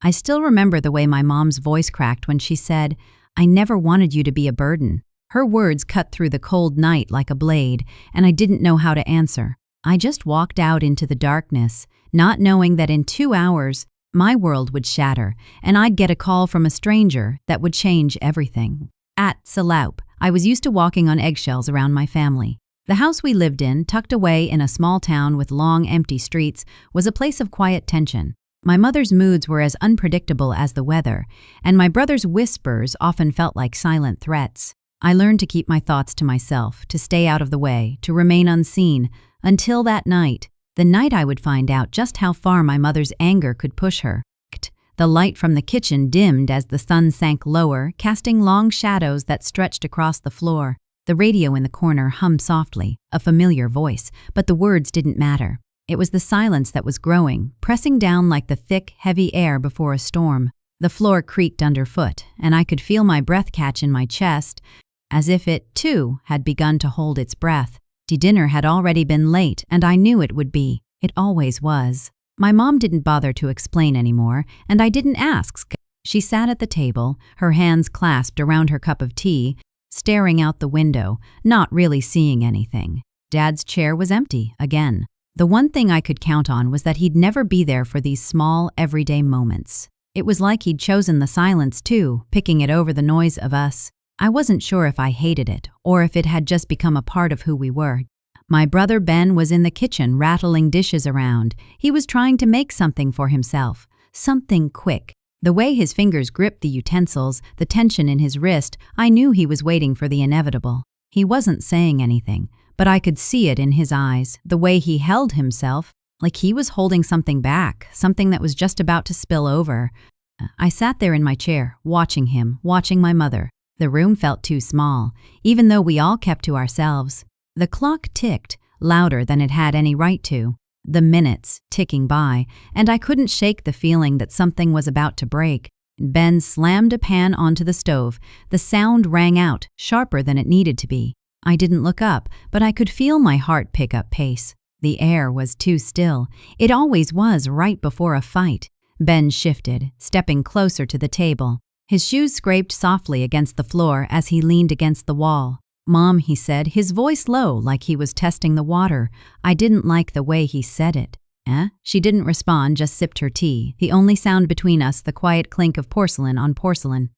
I still remember the way my mom's voice cracked when she said, "I never wanted you to be a burden." Her words cut through the cold night like a blade, and I didn't know how to answer. I just walked out into the darkness, not knowing that in 2 hours, my world would shatter, and I'd get a call from a stranger that would change everything. At Saloup, I was used to walking on eggshells around my family. The house we lived in, tucked away in a small town with long, empty streets, was a place of quiet tension. My mother's moods were as unpredictable as the weather, and my brother's whispers often felt like silent threats. I learned to keep my thoughts to myself, to stay out of the way, to remain unseen, until that night, the night I would find out just how far my mother's anger could push her. The light from the kitchen dimmed as the sun sank lower, casting long shadows that stretched across the floor. The radio in the corner hummed softly, a familiar voice, but the words didn't matter. It was the silence that was growing, pressing down like the thick, heavy air before a storm. The floor creaked underfoot, and I could feel my breath catch in my chest, as if it, too, had begun to hold its breath. Dinner had already been late, and I knew it would be. It always was. My mom didn't bother to explain anymore, and I didn't ask. She sat at the table, her hands clasped around her cup of tea, staring out the window, not really seeing anything. Dad's chair was empty, again. The one thing I could count on was that he'd never be there for these small, everyday moments. It was like he'd chosen the silence, too, picking it over the noise of us. I wasn't sure if I hated it, or if it had just become a part of who we were. My brother Ben was in the kitchen rattling dishes around. He was trying to make something for himself, something quick. The way his fingers gripped the utensils, the tension in his wrist, I knew he was waiting for the inevitable. He wasn't saying anything, but I could see it in his eyes, the way he held himself, like he was holding something back, something that was just about to spill over. I sat there in my chair, watching him, watching my mother. The room felt too small, even though we all kept to ourselves. The clock ticked, louder than it had any right to. The minutes ticking by, and I couldn't shake the feeling that something was about to break. Ben slammed a pan onto the stove. The sound rang out, sharper than it needed to be. I didn't look up, but I could feel my heart pick up pace. The air was too still. It always was right before a fight. Ben shifted, stepping closer to the table. His shoes scraped softly against the floor as he leaned against the wall. "Mom," he said, his voice low like he was testing the water. I didn't like the way he said it. She didn't respond, just sipped her tea. The only sound between us, the quiet clink of porcelain on porcelain.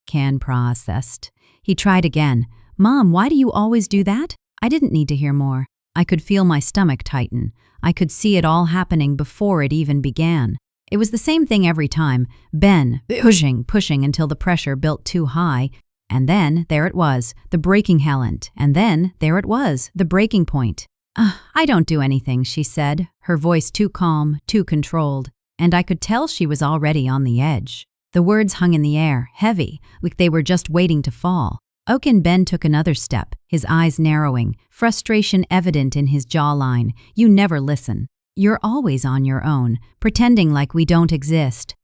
Can processed. He tried again. "Mom, why do you always do that?" I didn't need to hear more. I could feel my stomach tighten. I could see it all happening before it even began. It was the same thing every time. Ben, pushing until the pressure built too high. And then, there it was, the breaking Helen. And then, there it was, the breaking point. "I don't do anything," she said, her voice too calm, too controlled. And I could tell she was already on the edge. The words hung in the air, heavy, like they were just waiting to fall. Ben took another step, his eyes narrowing, frustration evident in his jawline. "You never listen. You're always on your own, pretending like we don't exist."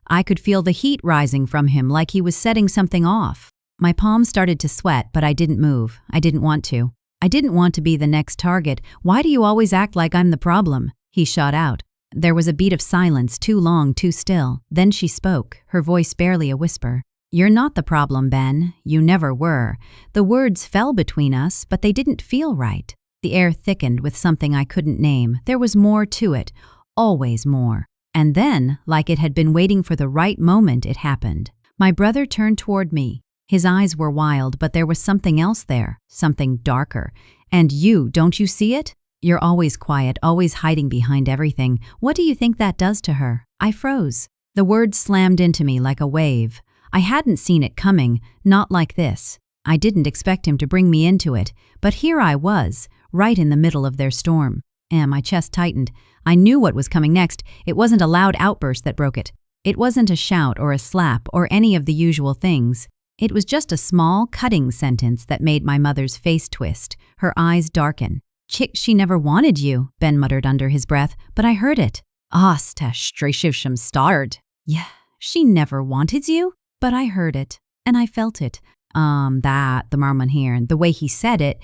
I could feel the heat rising from him like he was setting something off. My palms started to sweat, but I didn't move. I didn't want to. I didn't want to be the next target. "Why do you always act like I'm the problem?" he shot out. There was a beat of silence, too long, too still. Then she spoke, her voice barely a whisper. "You're not the problem, Ben. You never were." The words fell between us, but they didn't feel right. The air thickened with something I couldn't name. There was more to it, always more. And then, like it had been waiting for the right moment, it happened. My brother turned toward me. His eyes were wild, but there was something else there, something darker. "And you, don't you see it? You're always quiet, always hiding behind everything. What do you think that does to her?" I froze. The words slammed into me like a wave. I hadn't seen it coming, not like this. I didn't expect him to bring me into it, but here I was, right in the middle of their storm. And my chest tightened. I knew what was coming next. It wasn't a loud outburst that broke it. It wasn't a shout or a slap or any of the usual things. It was just a small, cutting sentence that made my mother's face twist, her eyes darken. "Chick, she never wanted you," Ben muttered under his breath, but I heard it. "Strashivsham starred." "Yeah, she never wanted you?" But I heard it, and I felt it. That, the Marmon here, and the way he said it,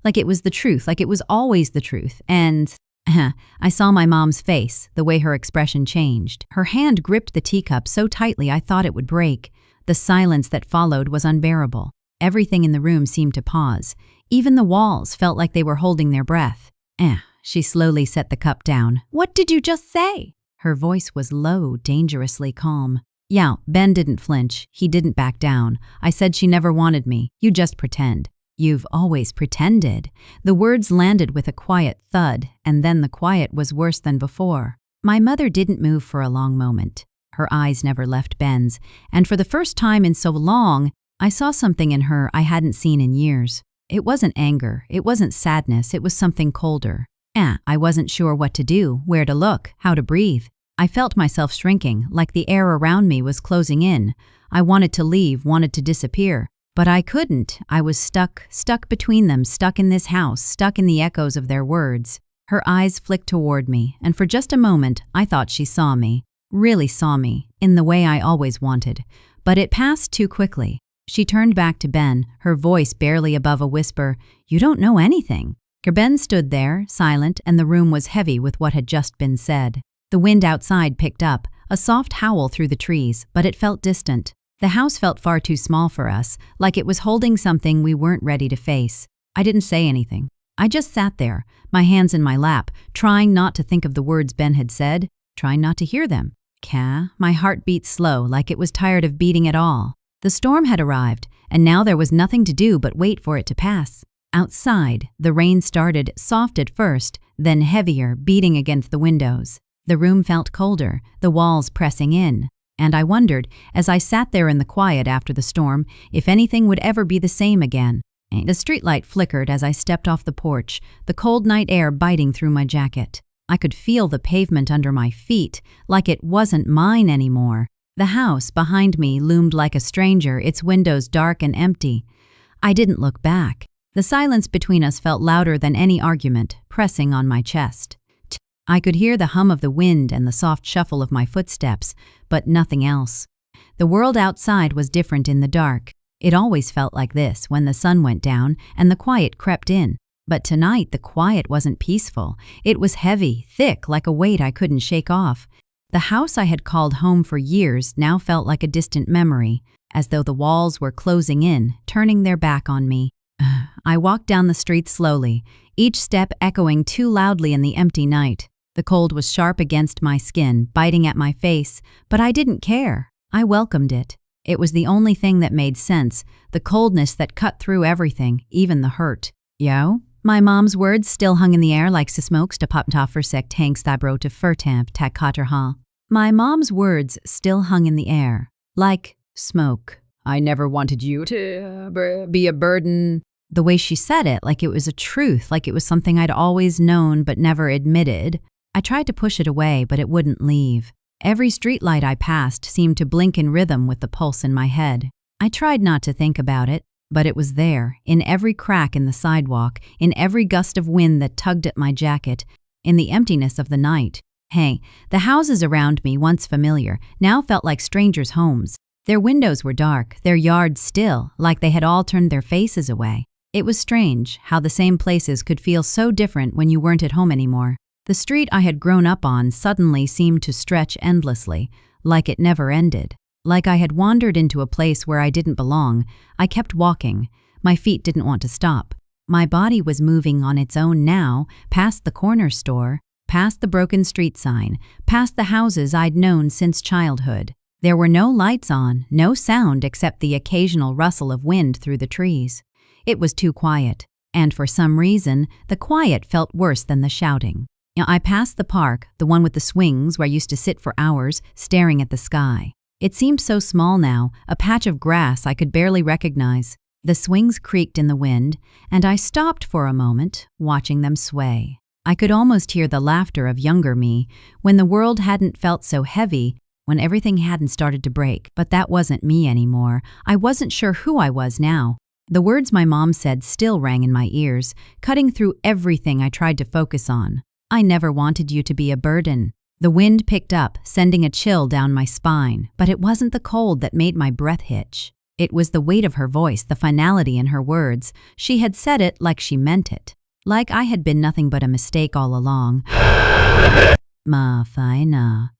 like it was the truth, like it was always the truth. And I saw my mom's face, the way her expression changed. Her hand gripped the teacup so tightly I thought it would break. The silence that followed was unbearable. Everything in the room seemed to pause. Even the walls felt like they were holding their breath. She slowly set the cup down. "What did you just say?" Her voice was low, dangerously calm. "Yeah, Ben didn't flinch. He didn't back down. I said she never wanted me. You just pretend." "You've always pretended." The words landed with a quiet thud, and then the quiet was worse than before. My mother didn't move for a long moment. Her eyes never left Ben's, and for the first time in so long, I saw something in her I hadn't seen in years. It wasn't anger, it wasn't sadness, it was something colder. I wasn't sure what to do, where to look, how to breathe. I felt myself shrinking, like the air around me was closing in. I wanted to leave, wanted to disappear. But I couldn't. I was stuck between them, stuck in this house, stuck in the echoes of their words. Her eyes flicked toward me, and for just a moment, I thought she saw me. Really saw me, in the way I always wanted. But it passed too quickly. She turned back to Ben, her voice barely above a whisper. "You don't know anything." Ben stood there, silent, and the room was heavy with what had just been said. The wind outside picked up, a soft howl through the trees, but it felt distant. The house felt far too small for us, like it was holding something we weren't ready to face. I didn't say anything. I just sat there, my hands in my lap, trying not to think of the words Ben had said, trying not to hear them. My heart beat slow, like it was tired of beating at all. The storm had arrived, and now there was nothing to do but wait for it to pass. Outside, the rain started, soft at first, then heavier, beating against the windows. The room felt colder, the walls pressing in. And I wondered, as I sat there in the quiet after the storm, if anything would ever be the same again. The streetlight flickered as I stepped off the porch, the cold night air biting through my jacket. I could feel the pavement under my feet, like it wasn't mine anymore. The house behind me loomed like a stranger, its windows dark and empty. I didn't look back. The silence between us felt louder than any argument, pressing on my chest. I could hear the hum of the wind and the soft shuffle of my footsteps, but nothing else. The world outside was different in the dark. It always felt like this when the sun went down and the quiet crept in. But tonight the quiet wasn't peaceful. It was heavy, thick, like a weight I couldn't shake off. The house I had called home for years now felt like a distant memory, as though the walls were closing in, turning their back on me. I walked down the street slowly, each step echoing too loudly in the empty night. The cold was sharp against my skin, biting at my face, but I didn't care. I welcomed it. It was the only thing that made sense, the coldness that cut through everything, even the hurt. "Jo?" My mom's words still hung in the air like smoke-stapaptoffersekt hängstabrote förtamp takotterha. My mom's words still hung in the air, like smoke. "I never wanted you to be a burden." The way she said it, like it was a truth, like it was something I'd always known but never admitted. I tried to push it away, but it wouldn't leave. Every streetlight I passed seemed to blink in rhythm with the pulse in my head. I tried not to think about it, but it was there, in every crack in the sidewalk, in every gust of wind that tugged at my jacket, in the emptiness of the night. The houses around me, once familiar, now felt like strangers' homes. Their windows were dark, their yards still, like they had all turned their faces away. It was strange how the same places could feel so different when you weren't at home anymore. The street I had grown up on suddenly seemed to stretch endlessly, like it never ended. Like I had wandered into a place where I didn't belong. I kept walking. My feet didn't want to stop. My body was moving on its own now, past the corner store, past the broken street sign, past the houses I'd known since childhood. There were no lights on, no sound except the occasional rustle of wind through the trees. It was too quiet, and for some reason, the quiet felt worse than the shouting. I passed the park, the one with the swings where I used to sit for hours, staring at the sky. It seemed so small now, a patch of grass I could barely recognize. The swings creaked in the wind, and I stopped for a moment, watching them sway. I could almost hear the laughter of younger me, when the world hadn't felt so heavy, when everything hadn't started to break. But that wasn't me anymore. I wasn't sure who I was now. The words my mom said still rang in my ears, cutting through everything I tried to focus on. "I never wanted you to be a burden." The wind picked up, sending a chill down my spine, but it wasn't the cold that made my breath hitch. It was the weight of her voice, the finality in her words. She had said it like she meant it. like I had been nothing but a mistake all along. Fine.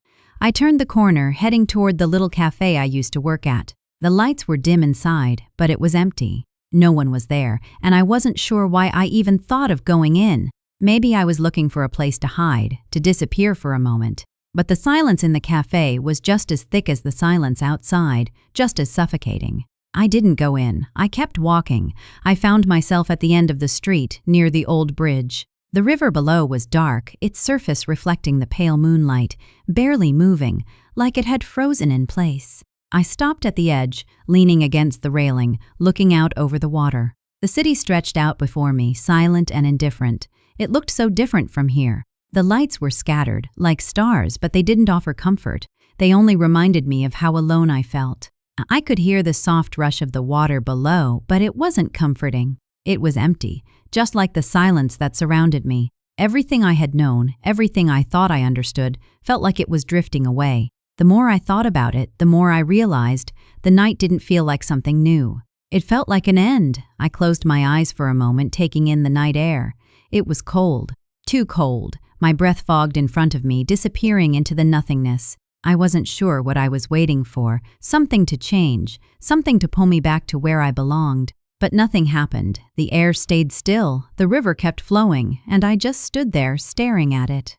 I turned the corner, heading toward the little cafe I used to work at. The lights were dim inside, but it was empty. No one was there, and I wasn't sure why I even thought of going in. Maybe I was looking for a place to hide, to disappear for a moment. But the silence in the cafe was just as thick as the silence outside, just as suffocating. I didn't go in. I kept walking. I found myself at the end of the street, near the old bridge. The river below was dark, its surface reflecting the pale moonlight, barely moving, like it had frozen in place. I stopped at the edge, leaning against the railing, looking out over the water. The city stretched out before me, silent and indifferent. It looked so different from here. The lights were scattered, like stars, but they didn't offer comfort. They only reminded me of how alone I felt. I could hear the soft rush of the water below, but it wasn't comforting. It was empty, just like the silence that surrounded me. Everything I had known, everything I thought I understood, felt like it was drifting away. The more I thought about it, the more I realized the night didn't feel like something new. It felt like an end. I closed my eyes for a moment, taking in the night air. It was cold, too cold. My breath fogged in front of me, disappearing into the nothingness. I wasn't sure what I was waiting for, something to change, something to pull me back to where I belonged. But nothing happened. The air stayed still, the river kept flowing, and I just stood there staring at it.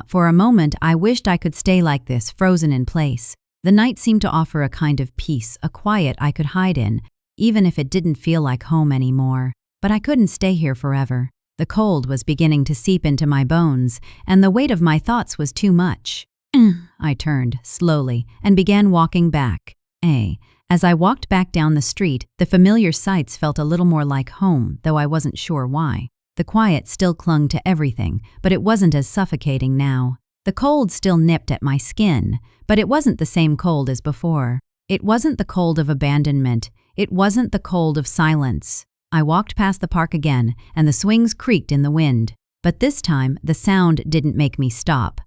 For a moment, I wished I could stay like this, frozen in place. The night seemed to offer a kind of peace, a quiet I could hide in, even if it didn't feel like home anymore. But I couldn't stay here forever. The cold was beginning to seep into my bones, and the weight of my thoughts was too much. I turned, slowly, and began walking back. As I walked back down the street, the familiar sights felt a little more like home, though I wasn't sure why. The quiet still clung to everything, but it wasn't as suffocating now. The cold still nipped at my skin, but it wasn't the same cold as before. It wasn't the cold of abandonment. It wasn't the cold of silence. I walked past the park again, and the swings creaked in the wind. But this time, the sound didn't make me stop.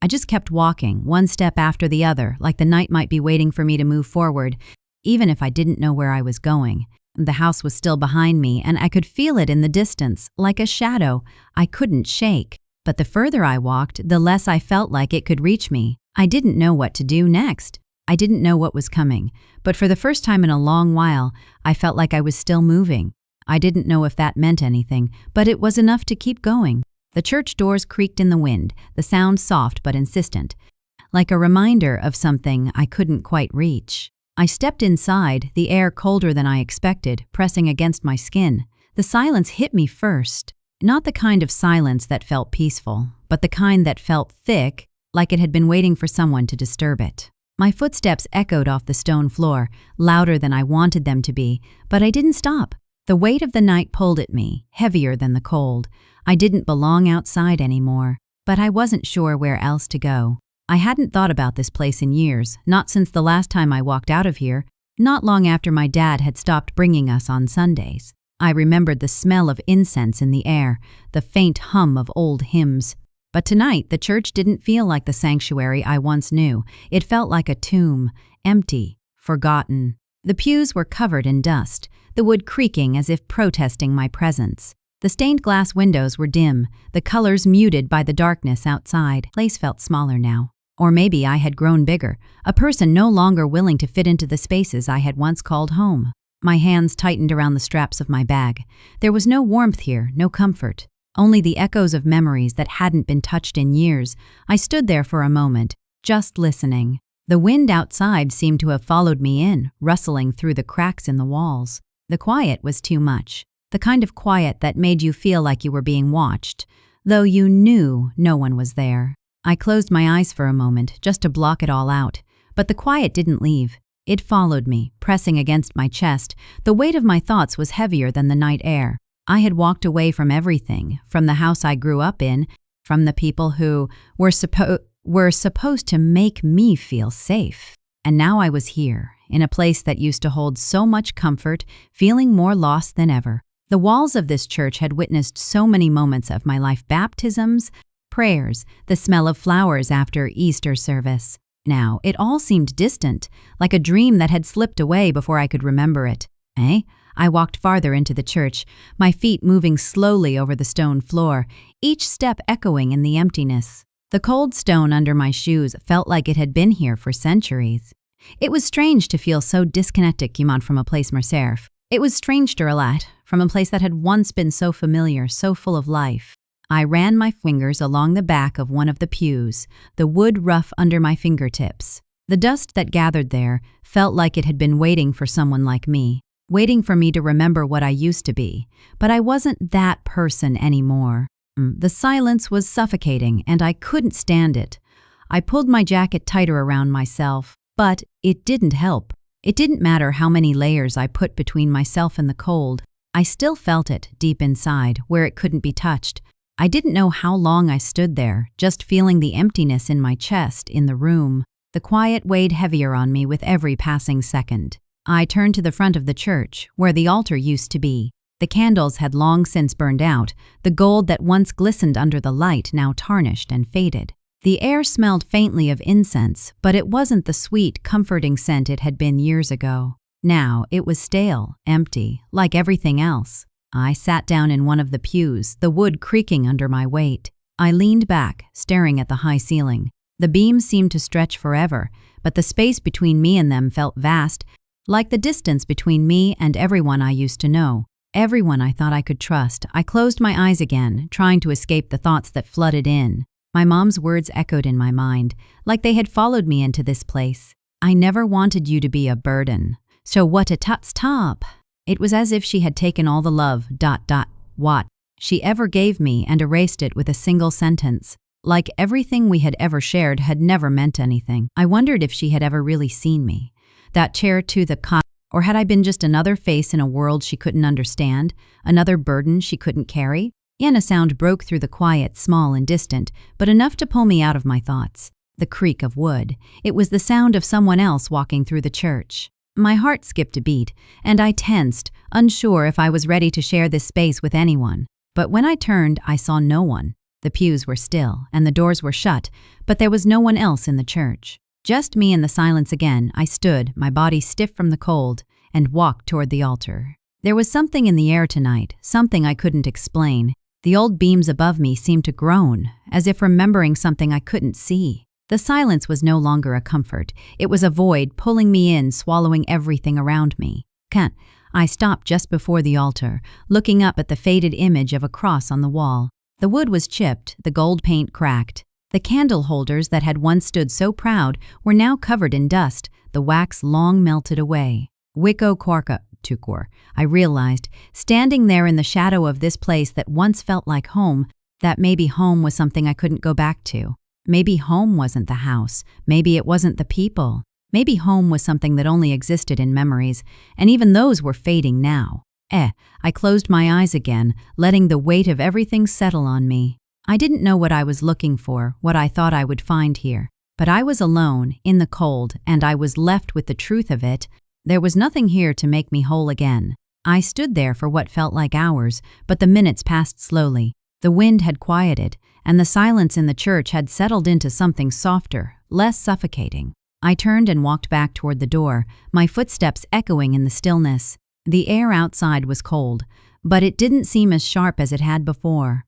I just kept walking, one step after the other, like the night might be waiting for me to move forward, even if I didn't know where I was going. The house was still behind me, and I could feel it in the distance, like a shadow I couldn't shake. But the further I walked, the less I felt like it could reach me. I didn't know what to do next. I didn't know what was coming, but for the first time in a long while, I felt like I was still moving. I didn't know if that meant anything, but it was enough to keep going. The church doors creaked in the wind, the sound soft but insistent, like a reminder of something I couldn't quite reach. I stepped inside, the air colder than I expected, pressing against my skin. The silence hit me first. Not the kind of silence that felt peaceful, but the kind that felt thick, like it had been waiting for someone to disturb it. My footsteps echoed off the stone floor, louder than I wanted them to be, but I didn't stop. The weight of the night pulled at me, heavier than the cold. I didn't belong outside anymore, but I wasn't sure where else to go. I hadn't thought about this place in years, not since the last time I walked out of here, not long after my dad had stopped bringing us on Sundays. I remembered the smell of incense in the air, the faint hum of old hymns. But tonight, the church didn't feel like the sanctuary I once knew. It felt like a tomb, empty, forgotten. The pews were covered in dust, the wood creaking as if protesting my presence. The stained glass windows were dim, the colors muted by the darkness outside. The place felt smaller now. Or maybe I had grown bigger, a person no longer willing to fit into the spaces I had once called home. My hands tightened around the straps of my bag. There was no warmth here, no comfort, only the echoes of memories that hadn't been touched in years. I stood there for a moment, just listening. The wind outside seemed to have followed me in, rustling through the cracks in the walls. The quiet was too much, the kind of quiet that made you feel like you were being watched, though you knew no one was there. I closed my eyes for a moment, just to block it all out, but the quiet didn't leave. It followed me, pressing against my chest. The weight of my thoughts was heavier than the night air. I had walked away from everything, from the house I grew up in, from the people who were supposed to make me feel safe. And now I was here, in a place that used to hold so much comfort, feeling more lost than ever. The walls of this church had witnessed so many moments of my life: baptisms, prayers, the smell of flowers after Easter service. Now, it all seemed distant, like a dream that had slipped away before I could remember it. I walked farther into the church, my feet moving slowly over the stone floor, each step echoing in the emptiness. The cold stone under my shoes felt like it had been here for centuries. It was strange to feel so disconnected from a place Mercerf. It was strange to relate from a place that had once been so familiar, so full of life. I ran my fingers along the back of one of the pews, the wood rough under my fingertips. The dust that gathered there felt like it had been waiting for someone like me, waiting for me to remember what I used to be. But I wasn't that person anymore. The silence was suffocating, and I couldn't stand it. I pulled my jacket tighter around myself, but it didn't help. It didn't matter how many layers I put between myself and the cold. I still felt it deep inside, where it couldn't be touched. I didn't know how long I stood there, just feeling the emptiness in my chest, in the room. The quiet weighed heavier on me with every passing second. I turned to the front of the church, where the altar used to be. The candles had long since burned out, the gold that once glistened under the light now tarnished and faded. The air smelled faintly of incense, but it wasn't the sweet, comforting scent it had been years ago. Now it was stale, empty, like everything else. I sat down in one of the pews, the wood creaking under my weight. I leaned back, staring at the high ceiling. The beams seemed to stretch forever, but the space between me and them felt vast, like the distance between me and everyone I used to know, everyone I thought I could trust. I closed my eyes again, trying to escape the thoughts that flooded in. My mom's words echoed in my mind, like they had followed me into this place. I never wanted you to be a burden. So what a top. It was as if she had taken all the love, what she ever gave me and erased it with a single sentence. Like everything we had ever shared had never meant anything. I wondered if she had ever really seen me. That chair to the cot, or had I been just another face in a world she couldn't understand, another burden she couldn't carry? And a sound broke through the quiet, small and distant, but enough to pull me out of my thoughts. The creak of wood. It was the sound of someone else walking through the church. My heart skipped a beat, and I tensed, unsure if I was ready to share this space with anyone. But when I turned, I saw no one. The pews were still, and the doors were shut, but there was no one else in the church. Just me in the silence again. I stood, my body stiff from the cold, and walked toward the altar. There was something in the air tonight, something I couldn't explain. The old beams above me seemed to groan, as if remembering something I couldn't see. The silence was no longer a comfort. It was a void, pulling me in, swallowing everything around me. I stopped just before the altar, looking up at the faded image of a cross on the wall. The wood was chipped, the gold paint cracked. The candle holders that had once stood so proud were now covered in dust, the wax long melted away. Wicco Quarka Tukor, I realized, standing there in the shadow of this place that once felt like home, that maybe home was something I couldn't go back to. Maybe home wasn't the house. Maybe it wasn't the people. Maybe home was something that only existed in memories, and even those were fading now. I closed my eyes again, letting the weight of everything settle on me. I didn't know what I was looking for, what I thought I would find here. But I was alone, in the cold, and I was left with the truth of it. There was nothing here to make me whole again. I stood there for what felt like hours, but the minutes passed slowly. The wind had quieted, and the silence in the church had settled into something softer, less suffocating. I turned and walked back toward the door, my footsteps echoing in the stillness. The air outside was cold, but it didn't seem as sharp as it had before.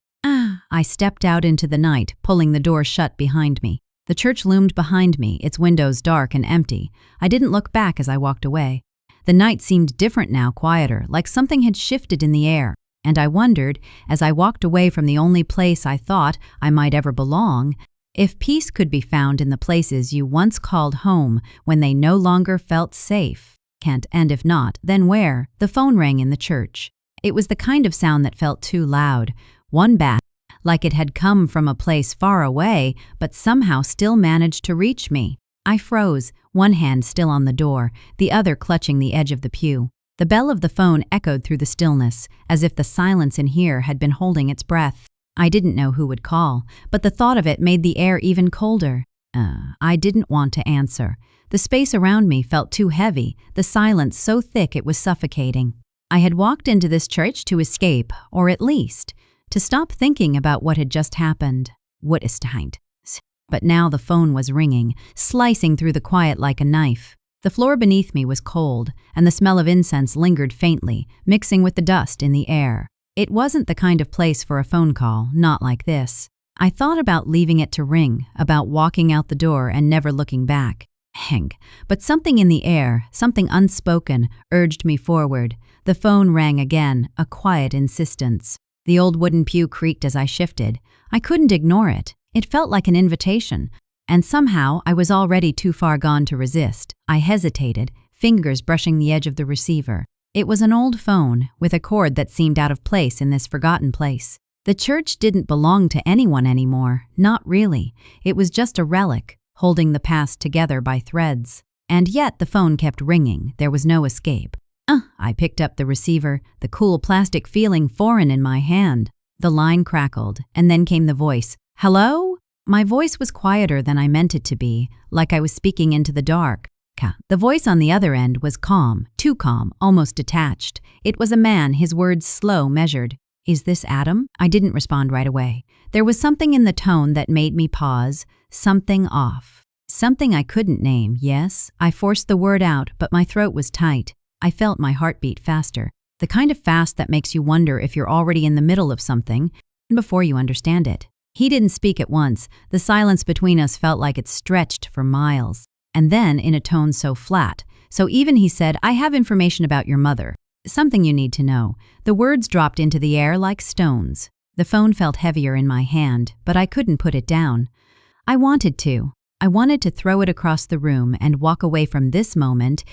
I stepped out into the night, pulling the door shut behind me. The church loomed behind me, its windows dark and empty. I didn't look back as I walked away. The night seemed different now, quieter, like something had shifted in the air. And I wondered, as I walked away from the only place I thought I might ever belong, if peace could be found in the places you once called home when they no longer felt safe. And if not, then where? The phone rang in the church. It was the kind of sound that felt too loud, one bat, like it had come from a place far away, but somehow still managed to reach me. I froze, one hand still on the door, the other clutching the edge of the pew. The bell of the phone echoed through the stillness, as if the silence in here had been holding its breath. I didn't know who would call, but the thought of it made the air even colder. I didn't want to answer. The space around me felt too heavy, the silence so thick it was suffocating. I had walked into this church to escape, or at least, to stop thinking about what had just happened. What is behind? But now the phone was ringing, slicing through the quiet like a knife. The floor beneath me was cold, and the smell of incense lingered faintly, mixing with the dust in the air. It wasn't the kind of place for a phone call, not like this. I thought about leaving it to ring, about walking out the door and never looking back. Hang. But something in the air, something unspoken, urged me forward. The phone rang again, a quiet insistence. The old wooden pew creaked as I shifted. I couldn't ignore it. It felt like an invitation. And somehow I was already too far gone to resist. I hesitated, fingers brushing the edge of the receiver. It was an old phone, with a cord that seemed out of place in this forgotten place. The church didn't belong to anyone anymore, not really. It was just a relic, holding the past together by threads. And yet the phone kept ringing. There was no escape. I picked up the receiver, the cool plastic feeling foreign in my hand. The line crackled, and then came the voice. "Hello?" My voice was quieter than I meant it to be, like I was speaking into the dark. The voice on the other end was calm, too calm, almost detached. It was a man, his words slow, measured. "Is this Adam?" I didn't respond right away. There was something in the tone that made me pause, something off. Something I couldn't name, yes. I forced the word out, but my throat was tight. I felt my heart beat faster. The kind of fast that makes you wonder if you're already in the middle of something before you understand it. He didn't speak at once. The silence between us felt like it stretched for miles. And then, in a tone so flat, so even, he said, "I have information about your mother. Something you need to know." The words dropped into the air like stones. The phone felt heavier in my hand, but I couldn't put it down. I wanted to. I wanted to throw it across the room and walk away from this moment,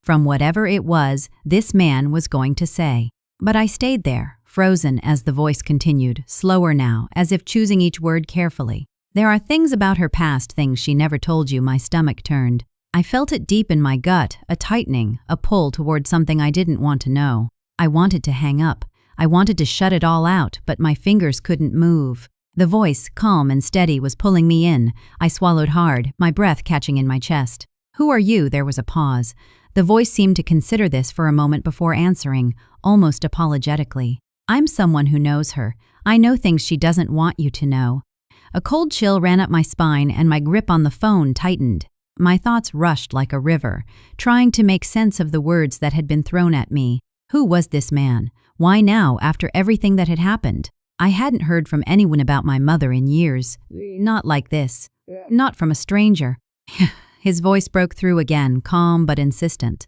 from whatever it was this man was going to say. But I stayed there, frozen as the voice continued, slower now, as if choosing each word carefully. "There are things about her past, things she never told you." My stomach turned. I felt it deep in my gut, a tightening, a pull toward something I didn't want to know. I wanted to hang up. I wanted to shut it all out, but my fingers couldn't move. The voice, calm and steady, was pulling me in. I swallowed hard, my breath catching in my chest. "Who are you?" There was a pause. The voice seemed to consider this for a moment before answering, almost apologetically. "I'm someone who knows her. I know things she doesn't want you to know." A cold chill ran up my spine and my grip on the phone tightened. My thoughts rushed like a river, trying to make sense of the words that had been thrown at me. Who was this man? Why now, after everything that had happened? I hadn't heard from anyone about my mother in years. Not like this. Not from a stranger. His voice broke through again, calm but insistent.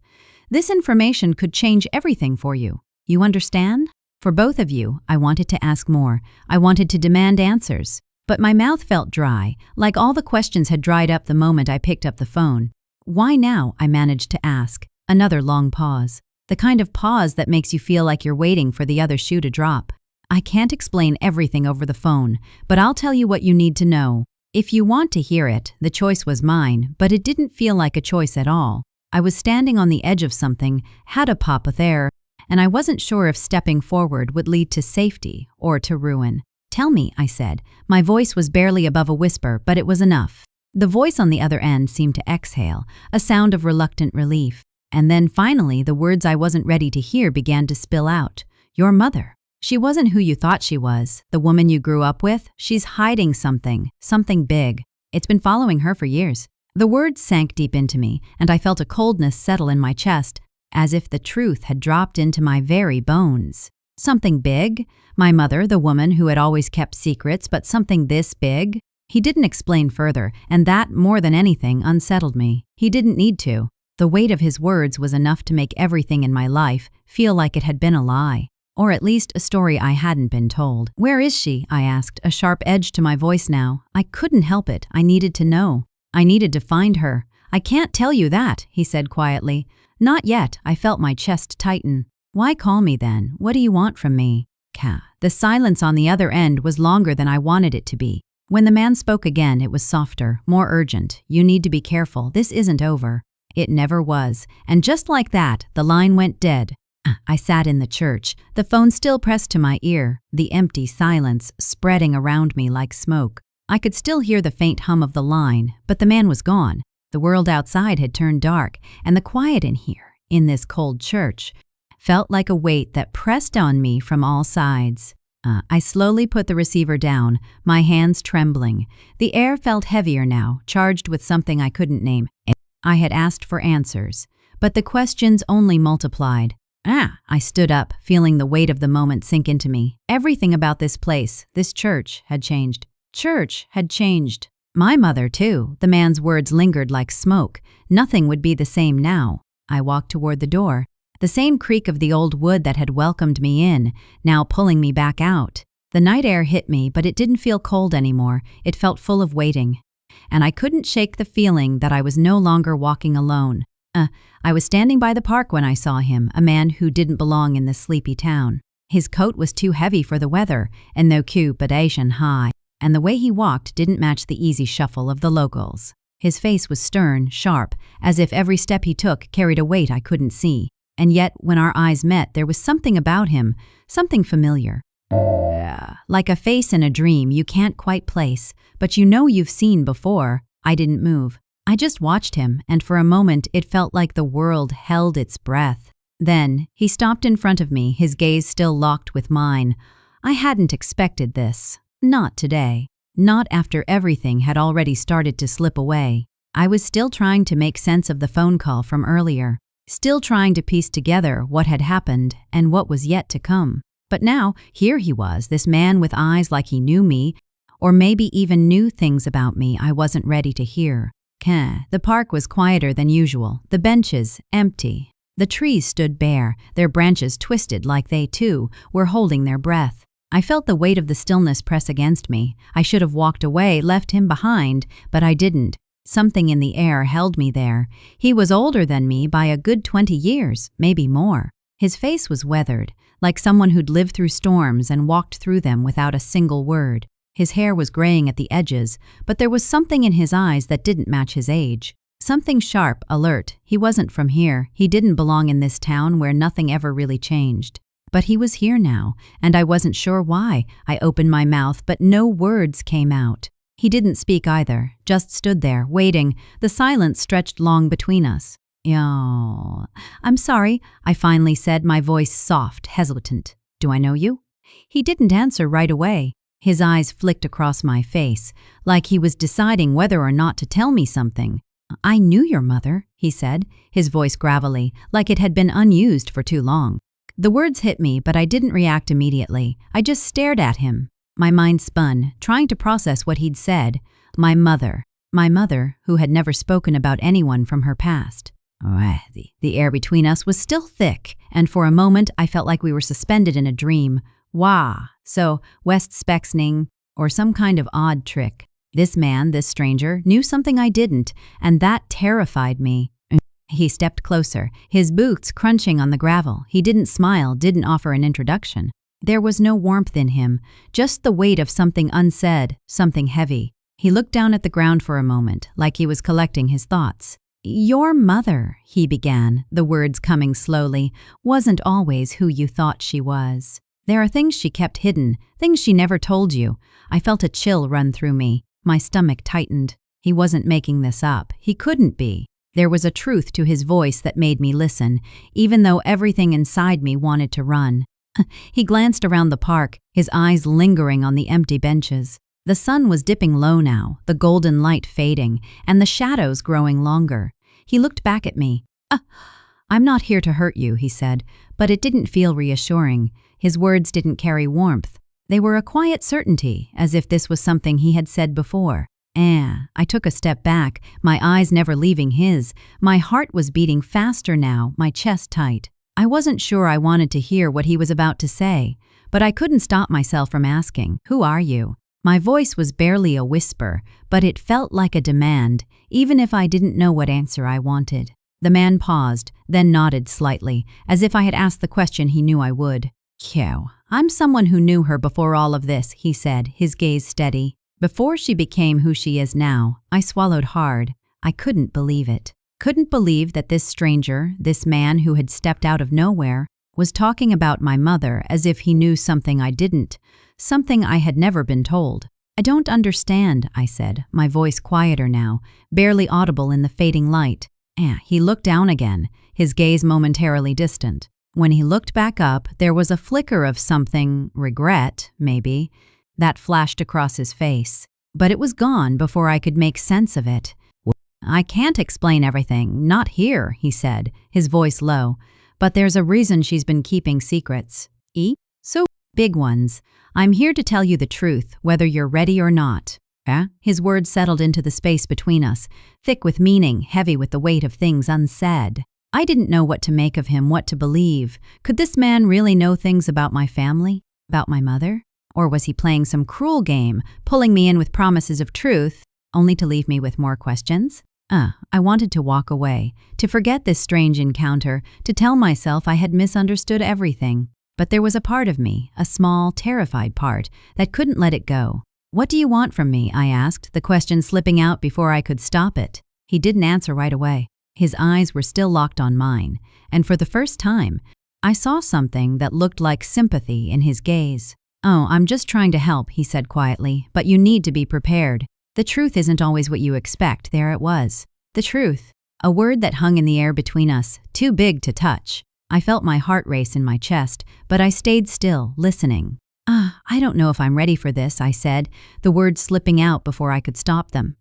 "This information could change everything for you. You understand? For both of you." I wanted to ask more. I wanted to demand answers. But my mouth felt dry, like all the questions had dried up the moment I picked up the phone. "Why now?" I managed to ask. Another long pause. The kind of pause that makes you feel like you're waiting for the other shoe to drop. "I can't explain everything over the phone, but I'll tell you what you need to know. If you want to hear it." The choice was mine, but it didn't feel like a choice at all. I was standing on the edge of something, had a pop of air, and I wasn't sure if stepping forward would lead to safety or to ruin. "Tell me," I said. My voice was barely above a whisper, but it was enough. The voice on the other end seemed to exhale, a sound of reluctant relief. And then finally, the words I wasn't ready to hear began to spill out. "Your mother. She wasn't who you thought she was. The woman you grew up with. She's hiding something big. It's been following her for years." The words sank deep into me, and I felt a coldness settle in my chest, as if the truth had dropped into my very bones. Something big? My mother, the woman who had always kept secrets, but something this big? He didn't explain further, and that, more than anything, unsettled me. He didn't need to. The weight of his words was enough to make everything in my life feel like it had been a lie, or at least a story I hadn't been told. "Where is she?" I asked, a sharp edge to my voice now. I couldn't help it. I needed to know. I needed to find her. "I can't tell you that," he said quietly. "Not yet." I felt my chest tighten. "Why call me then? What do you want from me?" The silence on the other end was longer than I wanted it to be. When the man spoke again, it was softer, more urgent. "You need to be careful. This isn't over." It never was. And just like that, the line went dead. I sat in the church, the phone still pressed to my ear, the empty silence spreading around me like smoke. I could still hear the faint hum of the line, but the man was gone. The world outside had turned dark, and the quiet in here, in this cold church, felt like a weight that pressed on me from all sides. I slowly put the receiver down, my hands trembling. The air felt heavier now, charged with something I couldn't name. I had asked for answers, but the questions only multiplied. I stood up, feeling the weight of the moment sink into me. Everything about this place, this church, had changed. Church had changed. My mother, too. The man's words lingered like smoke. Nothing would be the same now. I walked toward the door. The same creak of the old wood that had welcomed me in, now pulling me back out. The night air hit me, but it didn't feel cold anymore. It felt full of waiting. And I couldn't shake the feeling that I was no longer walking alone. I was standing by the park when I saw him, a man who didn't belong in this sleepy town. His coat was too heavy for the weather, and no occupation high, and the way he walked didn't match the easy shuffle of the locals. His face was stern, sharp, as if every step he took carried a weight I couldn't see. And yet, when our eyes met, there was something about him, something familiar. Like a face in a dream you can't quite place, but you know you've seen before. I didn't move. I just watched him, and for a moment it felt like the world held its breath. Then, he stopped in front of me, his gaze still locked with mine. I hadn't expected this. Not today. Not after everything had already started to slip away. I was still trying to make sense of the phone call from earlier, still trying to piece together what had happened and what was yet to come. But now, here he was, this man with eyes like he knew me, or maybe even knew things about me I wasn't ready to hear. The park was quieter than usual, the benches empty. The trees stood bare, their branches twisted like they, too, were holding their breath. I felt the weight of the stillness press against me. I should have walked away, left him behind, but I didn't. Something in the air held me there. He was older than me by a good 20 years, maybe more. His face was weathered, like someone who'd lived through storms and walked through them without a single word. His hair was graying at the edges, but there was something in his eyes that didn't match his age. Something sharp, alert. He wasn't from here. He didn't belong in this town where nothing ever really changed. But he was here now, and I wasn't sure why. I opened my mouth, but no words came out. He didn't speak either, just stood there, waiting. The silence stretched long between us. I'm sorry, I finally said, my voice soft, hesitant. Do I know you? He didn't answer right away. His eyes flicked across my face, like he was deciding whether or not to tell me something. I knew your mother, he said, his voice gravelly, like it had been unused for too long. The words hit me, but I didn't react immediately. I just stared at him. My mind spun, trying to process what he'd said. My mother, who had never spoken about anyone from her past. The air between us was still thick, and for a moment I felt like we were suspended in a dream. So West Spexning, or some kind of odd trick. This man, this stranger, knew something I didn't, and that terrified me. He stepped closer, his boots crunching on the gravel. He didn't smile, didn't offer an introduction. There was no warmth in him, just the weight of something unsaid, something heavy. He looked down at the ground for a moment, like he was collecting his thoughts. Your mother, he began, the words coming slowly, wasn't always who you thought she was. There are things she kept hidden, things she never told you. I felt a chill run through me. My stomach tightened. He wasn't making this up. He couldn't be. There was a truth to his voice that made me listen, even though everything inside me wanted to run. He glanced around the park, his eyes lingering on the empty benches. The sun was dipping low now, the golden light fading, and the shadows growing longer. He looked back at me. I'm not here to hurt you, he said, but it didn't feel reassuring. His words didn't carry warmth. They were a quiet certainty, as if this was something he had said before. I took a step back, my eyes never leaving his. My heart was beating faster now, my chest tight. I wasn't sure I wanted to hear what he was about to say, but I couldn't stop myself from asking, "Who are you?" My voice was barely a whisper, but it felt like a demand, even if I didn't know what answer I wanted. The man paused, then nodded slightly, as if I had asked the question he knew I would. I'm someone who knew her before all of this, he said, his gaze steady. Before she became who she is now. I swallowed hard. I couldn't believe it. Couldn't believe that this stranger, this man who had stepped out of nowhere, was talking about my mother as if he knew something I didn't, something I had never been told. I don't understand, I said, my voice quieter now, barely audible in the fading light. He looked down again, his gaze momentarily distant. When he looked back up, there was a flicker of something, regret, maybe, that flashed across his face. But it was gone before I could make sense of it. I can't explain everything, not here, he said, his voice low. But there's a reason she's been keeping secrets. So big ones. I'm here to tell you the truth, whether you're ready or not. His words settled into the space between us, thick with meaning, heavy with the weight of things unsaid. I didn't know what to make of him, what to believe. Could this man really know things about my family? About my mother? Or was he playing some cruel game, pulling me in with promises of truth, only to leave me with more questions? I wanted to walk away, to forget this strange encounter, to tell myself I had misunderstood everything. But there was a part of me, a small, terrified part, that couldn't let it go. What do you want from me? I asked, the question slipping out before I could stop it. He didn't answer right away. His eyes were still locked on mine, and for the first time, I saw something that looked like sympathy in his gaze. Oh, I'm just trying to help, he said quietly, but you need to be prepared. The truth isn't always what you expect. There it was. The truth. A word that hung in the air between us, too big to touch. I felt my heart race in my chest, but I stayed still, listening. I don't know if I'm ready for this, I said, the words slipping out before I could stop them.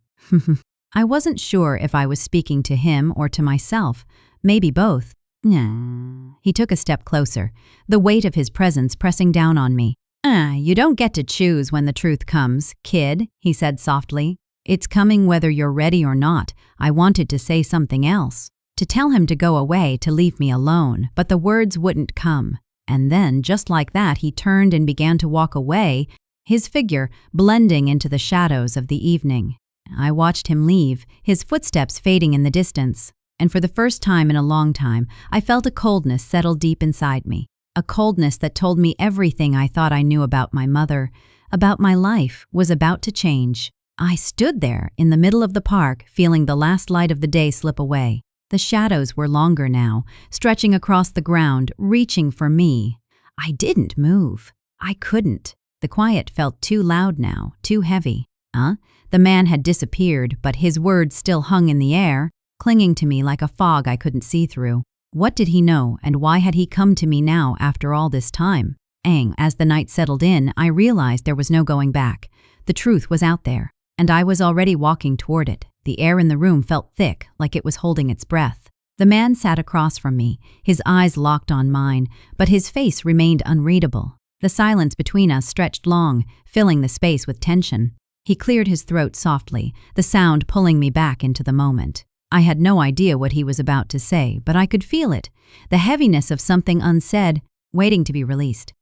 I wasn't sure if I was speaking to him or to myself, maybe both. He took a step closer, the weight of his presence pressing down on me. You don't get to choose when the truth comes, kid, he said softly. It's coming whether you're ready or not. I wanted to say something else, to tell him to go away, to leave me alone, but the words wouldn't come. And then, just like that, he turned and began to walk away, his figure blending into the shadows of the evening. I watched him leave, his footsteps fading in the distance, and for the first time in a long time, I felt a coldness settle deep inside me, a coldness that told me everything I thought I knew about my mother, about my life, was about to change. I stood there in the middle of the park, feeling the last light of the day slip away. The shadows were longer now, stretching across the ground, reaching for me. I didn't move. I couldn't. The quiet felt too loud now, too heavy. The man had disappeared, but his words still hung in the air, clinging to me like a fog I couldn't see through. What did he know, and why had he come to me now after all this time? As the night settled in, I realized there was no going back. The truth was out there, and I was already walking toward it. The air in the room felt thick, like it was holding its breath. The man sat across from me, his eyes locked on mine, but his face remained unreadable. The silence between us stretched long, filling the space with tension. He cleared his throat softly, the sound pulling me back into the moment. I had no idea what he was about to say, but I could feel it, the heaviness of something unsaid, waiting to be released.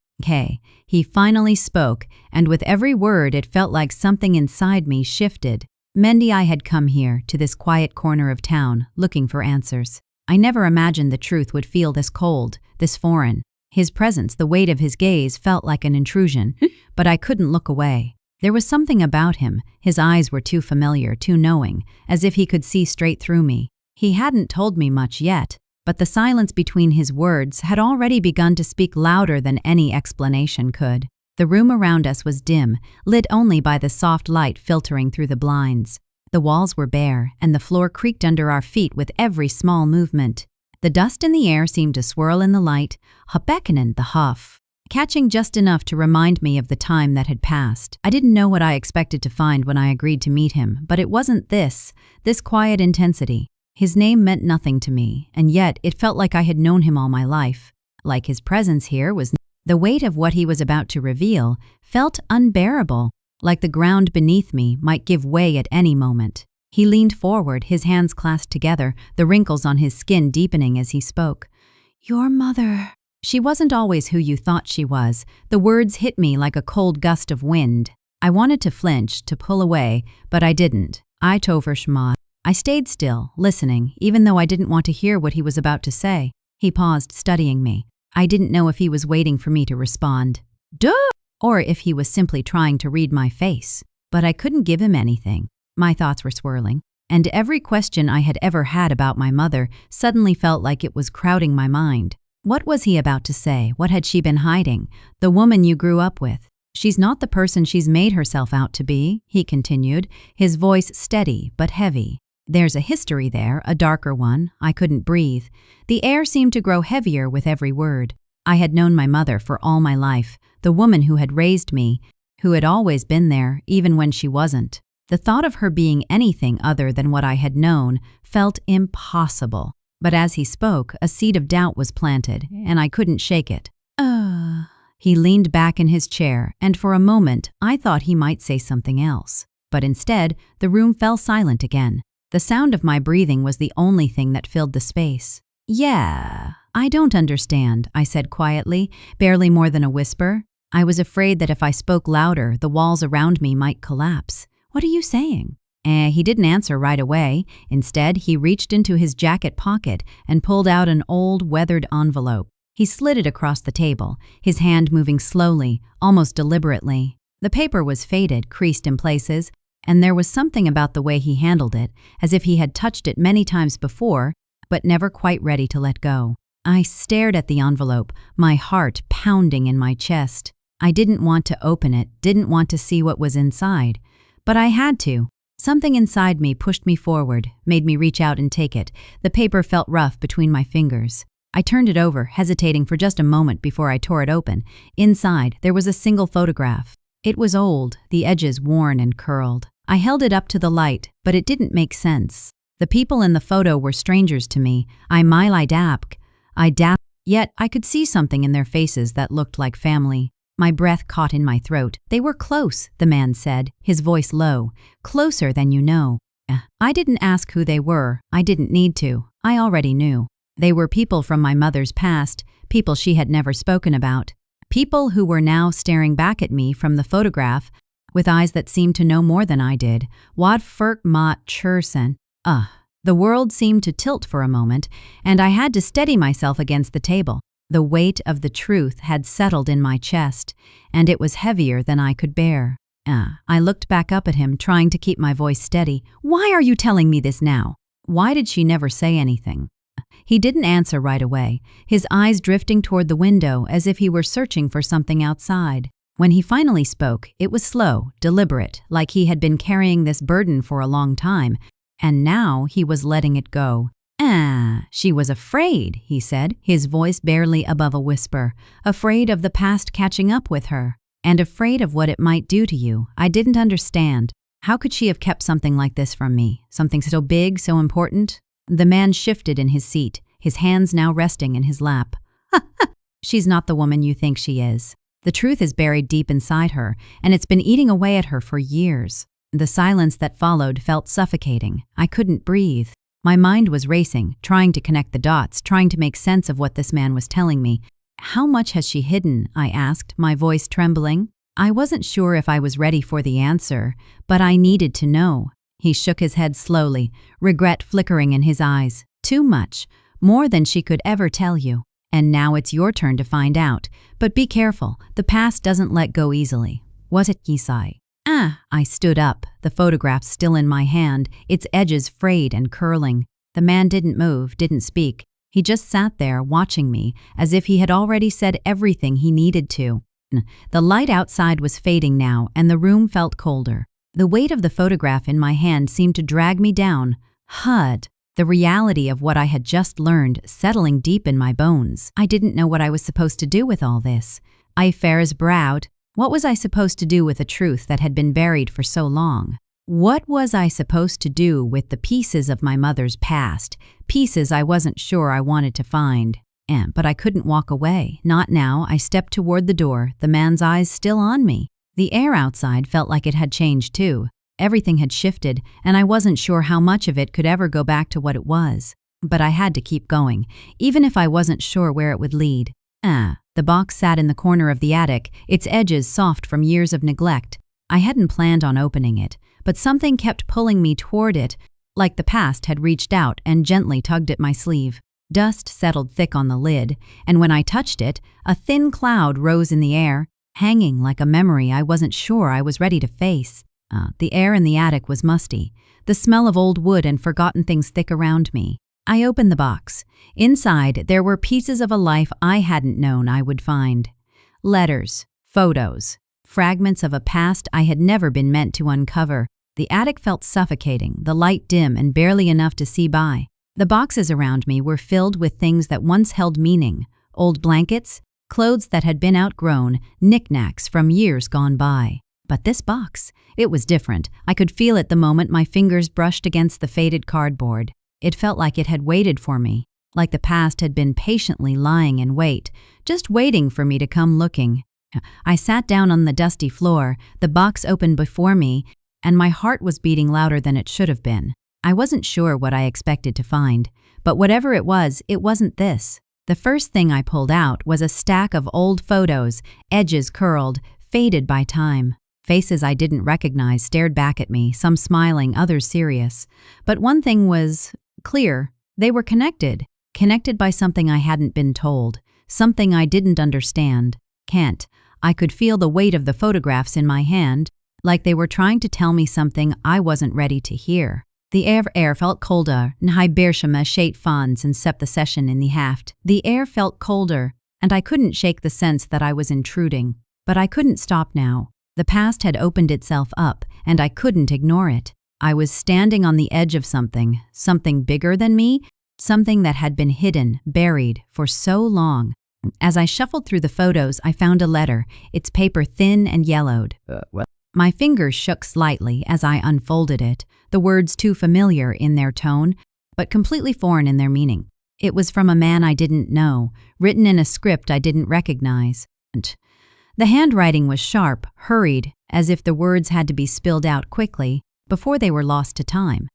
He finally spoke, and with every word it felt like something inside me shifted. Mendy, I had come here, to this quiet corner of town, looking for answers. I never imagined the truth would feel this cold, this foreign. His presence, the weight of his gaze, felt like an intrusion, but I couldn't look away. There was something about him. His eyes were too familiar, too knowing, as if he could see straight through me. He hadn't told me much yet, but the silence between his words had already begun to speak louder than any explanation could. The room around us was dim, lit only by the soft light filtering through the blinds. The walls were bare, and the floor creaked under our feet with every small movement. The dust in the air seemed to swirl in the light, beckoning the huff, catching just enough to remind me of the time that had passed. I didn't know what I expected to find when I agreed to meet him, but it wasn't this quiet intensity. His name meant nothing to me, and yet it felt like I had known him all my life. Like his presence here was... The weight of what he was about to reveal felt unbearable, like the ground beneath me might give way at any moment. He leaned forward, his hands clasped together, the wrinkles on his skin deepening as he spoke. "Your mother. She wasn't always who you thought she was." The words hit me like a cold gust of wind. I wanted to flinch, to pull away, but I didn't. I stayed still, listening, even though I didn't want to hear what he was about to say. He paused, studying me. I didn't know if he was waiting for me to respond, "Duh!" or if he was simply trying to read my face. But I couldn't give him anything. My thoughts were swirling, and every question I had ever had about my mother suddenly felt like it was crowding my mind. What was he about to say? What had she been hiding? The woman you grew up with. "She's not the person she's made herself out to be," he continued, his voice steady but heavy. "There's a history there, a darker one." I couldn't breathe. The air seemed to grow heavier with every word. I had known my mother for all my life, the woman who had raised me, who had always been there, even when she wasn't. The thought of her being anything other than what I had known felt impossible. But as he spoke, a seed of doubt was planted, and I couldn't shake it. He leaned back in his chair, and for a moment I thought he might say something else. But instead, the room fell silent again. The sound of my breathing was the only thing that filled the space. "Yeah, I don't understand," I said quietly, barely more than a whisper. I was afraid that if I spoke louder, the walls around me might collapse. "What are you saying?" He didn't answer right away. Instead, he reached into his jacket pocket and pulled out an old, weathered envelope. He slid it across the table, his hand moving slowly, almost deliberately. The paper was faded, creased in places, and there was something about the way he handled it, as if he had touched it many times before, but never quite ready to let go. I stared at the envelope, my heart pounding in my chest. I didn't want to open it, didn't want to see what was inside, but I had to. Something inside me pushed me forward, made me reach out and take it. The paper felt rough between my fingers. I turned it over, hesitating for just a moment before I tore it open. Inside, there was a single photograph. It was old, the edges worn and curled. I held it up to the light, but it didn't make sense. The people in the photo were strangers to me. Yet I could see something in their faces that looked like family. My breath caught in my throat. "They were close," the man said, his voice low. "Closer than you know." I didn't ask who they were. I didn't need to. I already knew. They were people from my mother's past, people she had never spoken about. People who were now staring back at me from the photograph with eyes that seemed to know more than I did. What furt mat chursen? The world seemed to tilt for a moment, and I had to steady myself against the table. The weight of the truth had settled in my chest, and it was heavier than I could bear. I looked back up at him, trying to keep my voice steady. "Why are you telling me this now?" Why did she never say anything? He didn't answer right away, his eyes drifting toward the window as if he were searching for something outside. When he finally spoke, it was slow, deliberate, like he had been carrying this burden for a long time, and now he was letting it go. She was afraid," he said, his voice barely above a whisper. "Afraid of the past catching up with her, and afraid of what it might do to you." I didn't understand. How could she have kept something like this from me? Something so big, so important? The man shifted in his seat, his hands now resting in his lap. "She's not the woman you think she is. The truth is buried deep inside her, and it's been eating away at her for years." The silence that followed felt suffocating. I couldn't breathe. My mind was racing, trying to connect the dots, trying to make sense of what this man was telling me. "How much has she hidden?" I asked, my voice trembling. I wasn't sure if I was ready for the answer, but I needed to know. He shook his head slowly, regret flickering in his eyes. "Too much, more than she could ever tell you. And now it's your turn to find out. But be careful, the past doesn't let go easily." "Was it Kisai?" I stood up, the photograph still in my hand, its edges frayed and curling. The man didn't move, didn't speak. He just sat there, watching me, as if he had already said everything he needed to. The light outside was fading now, and the room felt colder. The weight of the photograph in my hand seemed to drag me down. The reality of what I had just learned settling deep in my bones. I didn't know what I was supposed to do with all this. I Ferris browed. What was I supposed to do with a truth that had been buried for so long? What was I supposed to do with the pieces of my mother's past, pieces I wasn't sure I wanted to find? But I couldn't walk away. Not now. I stepped toward the door, the man's eyes still on me. The air outside felt like it had changed too. Everything had shifted, and I wasn't sure how much of it could ever go back to what it was. But I had to keep going, even if I wasn't sure where it would lead. The box sat in the corner of the attic, its edges soft from years of neglect. I hadn't planned on opening it, but something kept pulling me toward it, like the past had reached out and gently tugged at my sleeve. Dust settled thick on the lid, and when I touched it, a thin cloud rose in the air, hanging like a memory I wasn't sure I was ready to face. The air in the attic was musty, the smell of old wood and forgotten things thick around me. I opened the box. Inside, there were pieces of a life I hadn't known I would find. Letters, photos, fragments of a past I had never been meant to uncover. The attic felt suffocating, the light dim and barely enough to see by. The boxes around me were filled with things that once held meaning: old blankets, clothes that had been outgrown, knickknacks from years gone by. But this box, it was different. I could feel it the moment my fingers brushed against the faded cardboard. It felt like it had waited for me, like the past had been patiently lying in wait, just waiting for me to come looking. I sat down on the dusty floor, the box opened before me, and my heart was beating louder than it should have been. I wasn't sure what I expected to find, but whatever it wasn't this. The first thing I pulled out was a stack of old photos, edges curled, faded by time. Faces I didn't recognize stared back at me, some smiling, others serious. But one thing was clear. They were connected by something I hadn't been told, something I didn't understand. I could feel the weight of the photographs in my hand, like they were trying to tell me something I wasn't ready to hear. The air felt colder, Nhai Bershama shate fans and sep the session in the haft. The air felt colder, and I couldn't shake the sense that I was intruding. But I couldn't stop now. The past had opened itself up, and I couldn't ignore it. I was standing on the edge of something bigger than me, something that had been hidden, buried, for so long. As I shuffled through the photos, I found a letter, its paper thin and yellowed. My fingers shook slightly as I unfolded it, the words too familiar in their tone, but completely foreign in their meaning. It was from a man I didn't know, written in a script I didn't recognize. The handwriting was sharp, hurried, as if the words had to be spilled out quickly before they were lost to time.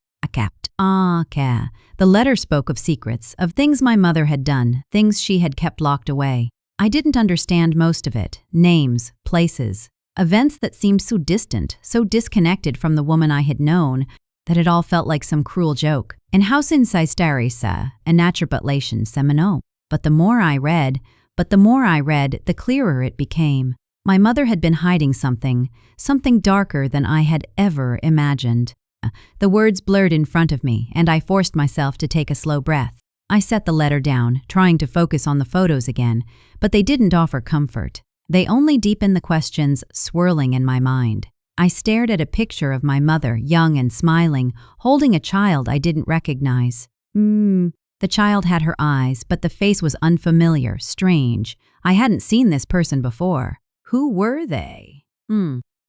The letter spoke of secrets, of things my mother had done, things she had kept locked away. I didn't understand most of it, names, places, events that seemed so distant, so disconnected from the woman I had known, that it all felt like some cruel joke. And hausin sai starisa, and naturpatlation semino. But the more I read, the clearer it became. My mother had been hiding something darker than I had ever imagined. The words blurred in front of me, and I forced myself to take a slow breath. I set the letter down, trying to focus on the photos again, but they didn't offer comfort. They only deepened the questions swirling in my mind. I stared at a picture of my mother, young and smiling, holding a child I didn't recognize. The child had her eyes, but the face was unfamiliar, strange. I hadn't seen this person before. Who were they?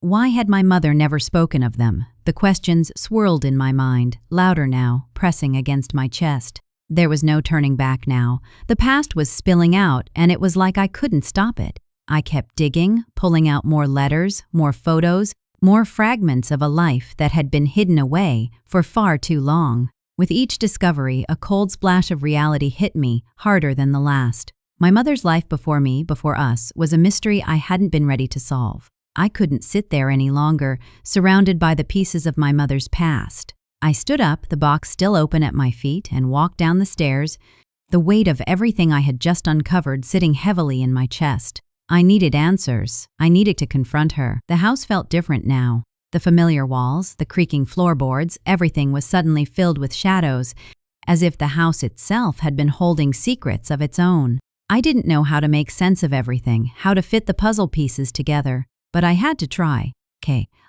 Why had my mother never spoken of them? The questions swirled in my mind, louder now, pressing against my chest. There was no turning back now. The past was spilling out, and it was like I couldn't stop it. I kept digging, pulling out more letters, more photos, more fragments of a life that had been hidden away for far too long. With each discovery, a cold splash of reality hit me, harder than the last. My mother's life before me, before us, was a mystery I hadn't been ready to solve. I couldn't sit there any longer, surrounded by the pieces of my mother's past. I stood up, the box still open at my feet, and walked down the stairs, the weight of everything I had just uncovered sitting heavily in my chest. I needed answers. I needed to confront her. The house felt different now. The familiar walls, the creaking floorboards, everything was suddenly filled with shadows, as if the house itself had been holding secrets of its own. I didn't know how to make sense of everything, how to fit the puzzle pieces together, but I had to try.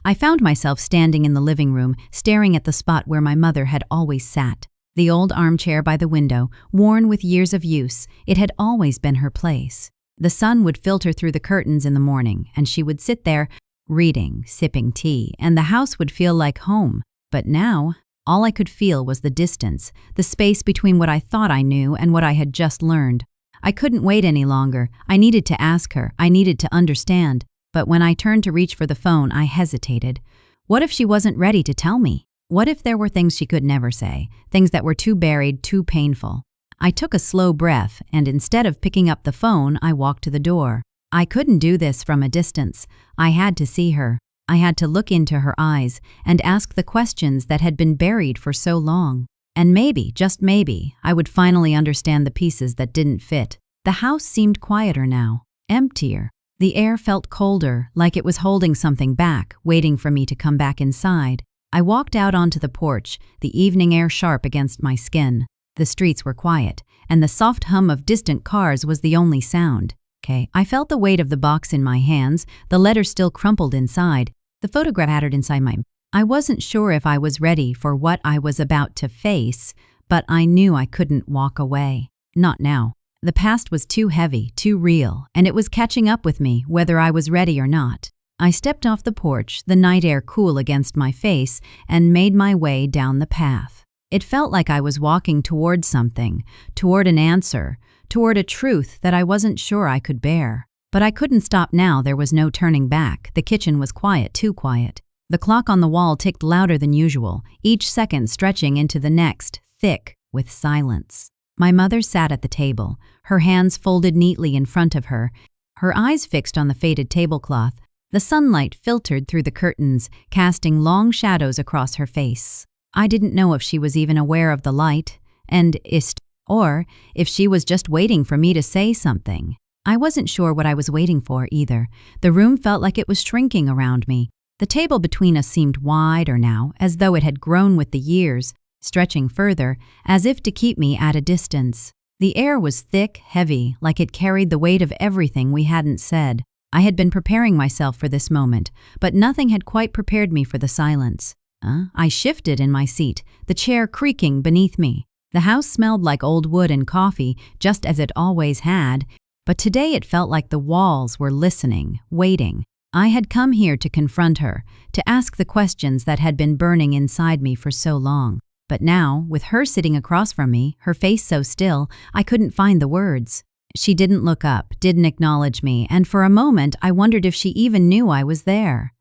I found myself standing in the living room, staring at the spot where my mother had always sat. The old armchair by the window, worn with years of use, it had always been her place. The sun would filter through the curtains in the morning, and she would sit there, reading, sipping tea, and the house would feel like home. But now, all I could feel was the distance, the space between what I thought I knew and what I had just learned. I couldn't wait any longer. I needed to ask her. I needed to understand. But when I turned to reach for the phone, I hesitated. What if she wasn't ready to tell me? What if there were things she could never say, things that were too buried, too painful? I took a slow breath, and instead of picking up the phone, I walked to the door. I couldn't do this from a distance. I had to see her. I had to look into her eyes and ask the questions that had been buried for so long. And maybe, just maybe, I would finally understand the pieces that didn't fit. The house seemed quieter now, emptier. The air felt colder, like it was holding something back, waiting for me to come back inside. I walked out onto the porch, the evening air sharp against my skin. The streets were quiet, and the soft hum of distant cars was the only sound. I felt the weight of the box in my hands, the letter still crumpled inside, the photograph battered inside my... I wasn't sure if I was ready for what I was about to face, but I knew I couldn't walk away. Not now. The past was too heavy, too real, and it was catching up with me, whether I was ready or not. I stepped off the porch, the night air cool against my face, and made my way down the path. It felt like I was walking toward something, toward an answer, toward a truth that I wasn't sure I could bear. But I couldn't stop now. There was no turning back. The kitchen was quiet, too quiet. The clock on the wall ticked louder than usual, each second stretching into the next, thick with silence. My mother sat at the table, her hands folded neatly in front of her, her eyes fixed on the faded tablecloth. The sunlight filtered through the curtains, casting long shadows across her face. I didn't know if she was even aware of the light, or if she was just waiting for me to say something. I wasn't sure what I was waiting for either. The room felt like it was shrinking around me. The table between us seemed wider now, as though it had grown with the years, stretching further, as if to keep me at a distance. The air was thick, heavy, like it carried the weight of everything we hadn't said. I had been preparing myself for this moment, but nothing had quite prepared me for the silence. I shifted in my seat, the chair creaking beneath me. The house smelled like old wood and coffee, just as it always had, but today it felt like the walls were listening, waiting. I had come here to confront her, to ask the questions that had been burning inside me for so long. But now, with her sitting across from me, her face so still, I couldn't find the words. She didn't look up, didn't acknowledge me, and for a moment I wondered if she even knew I was there.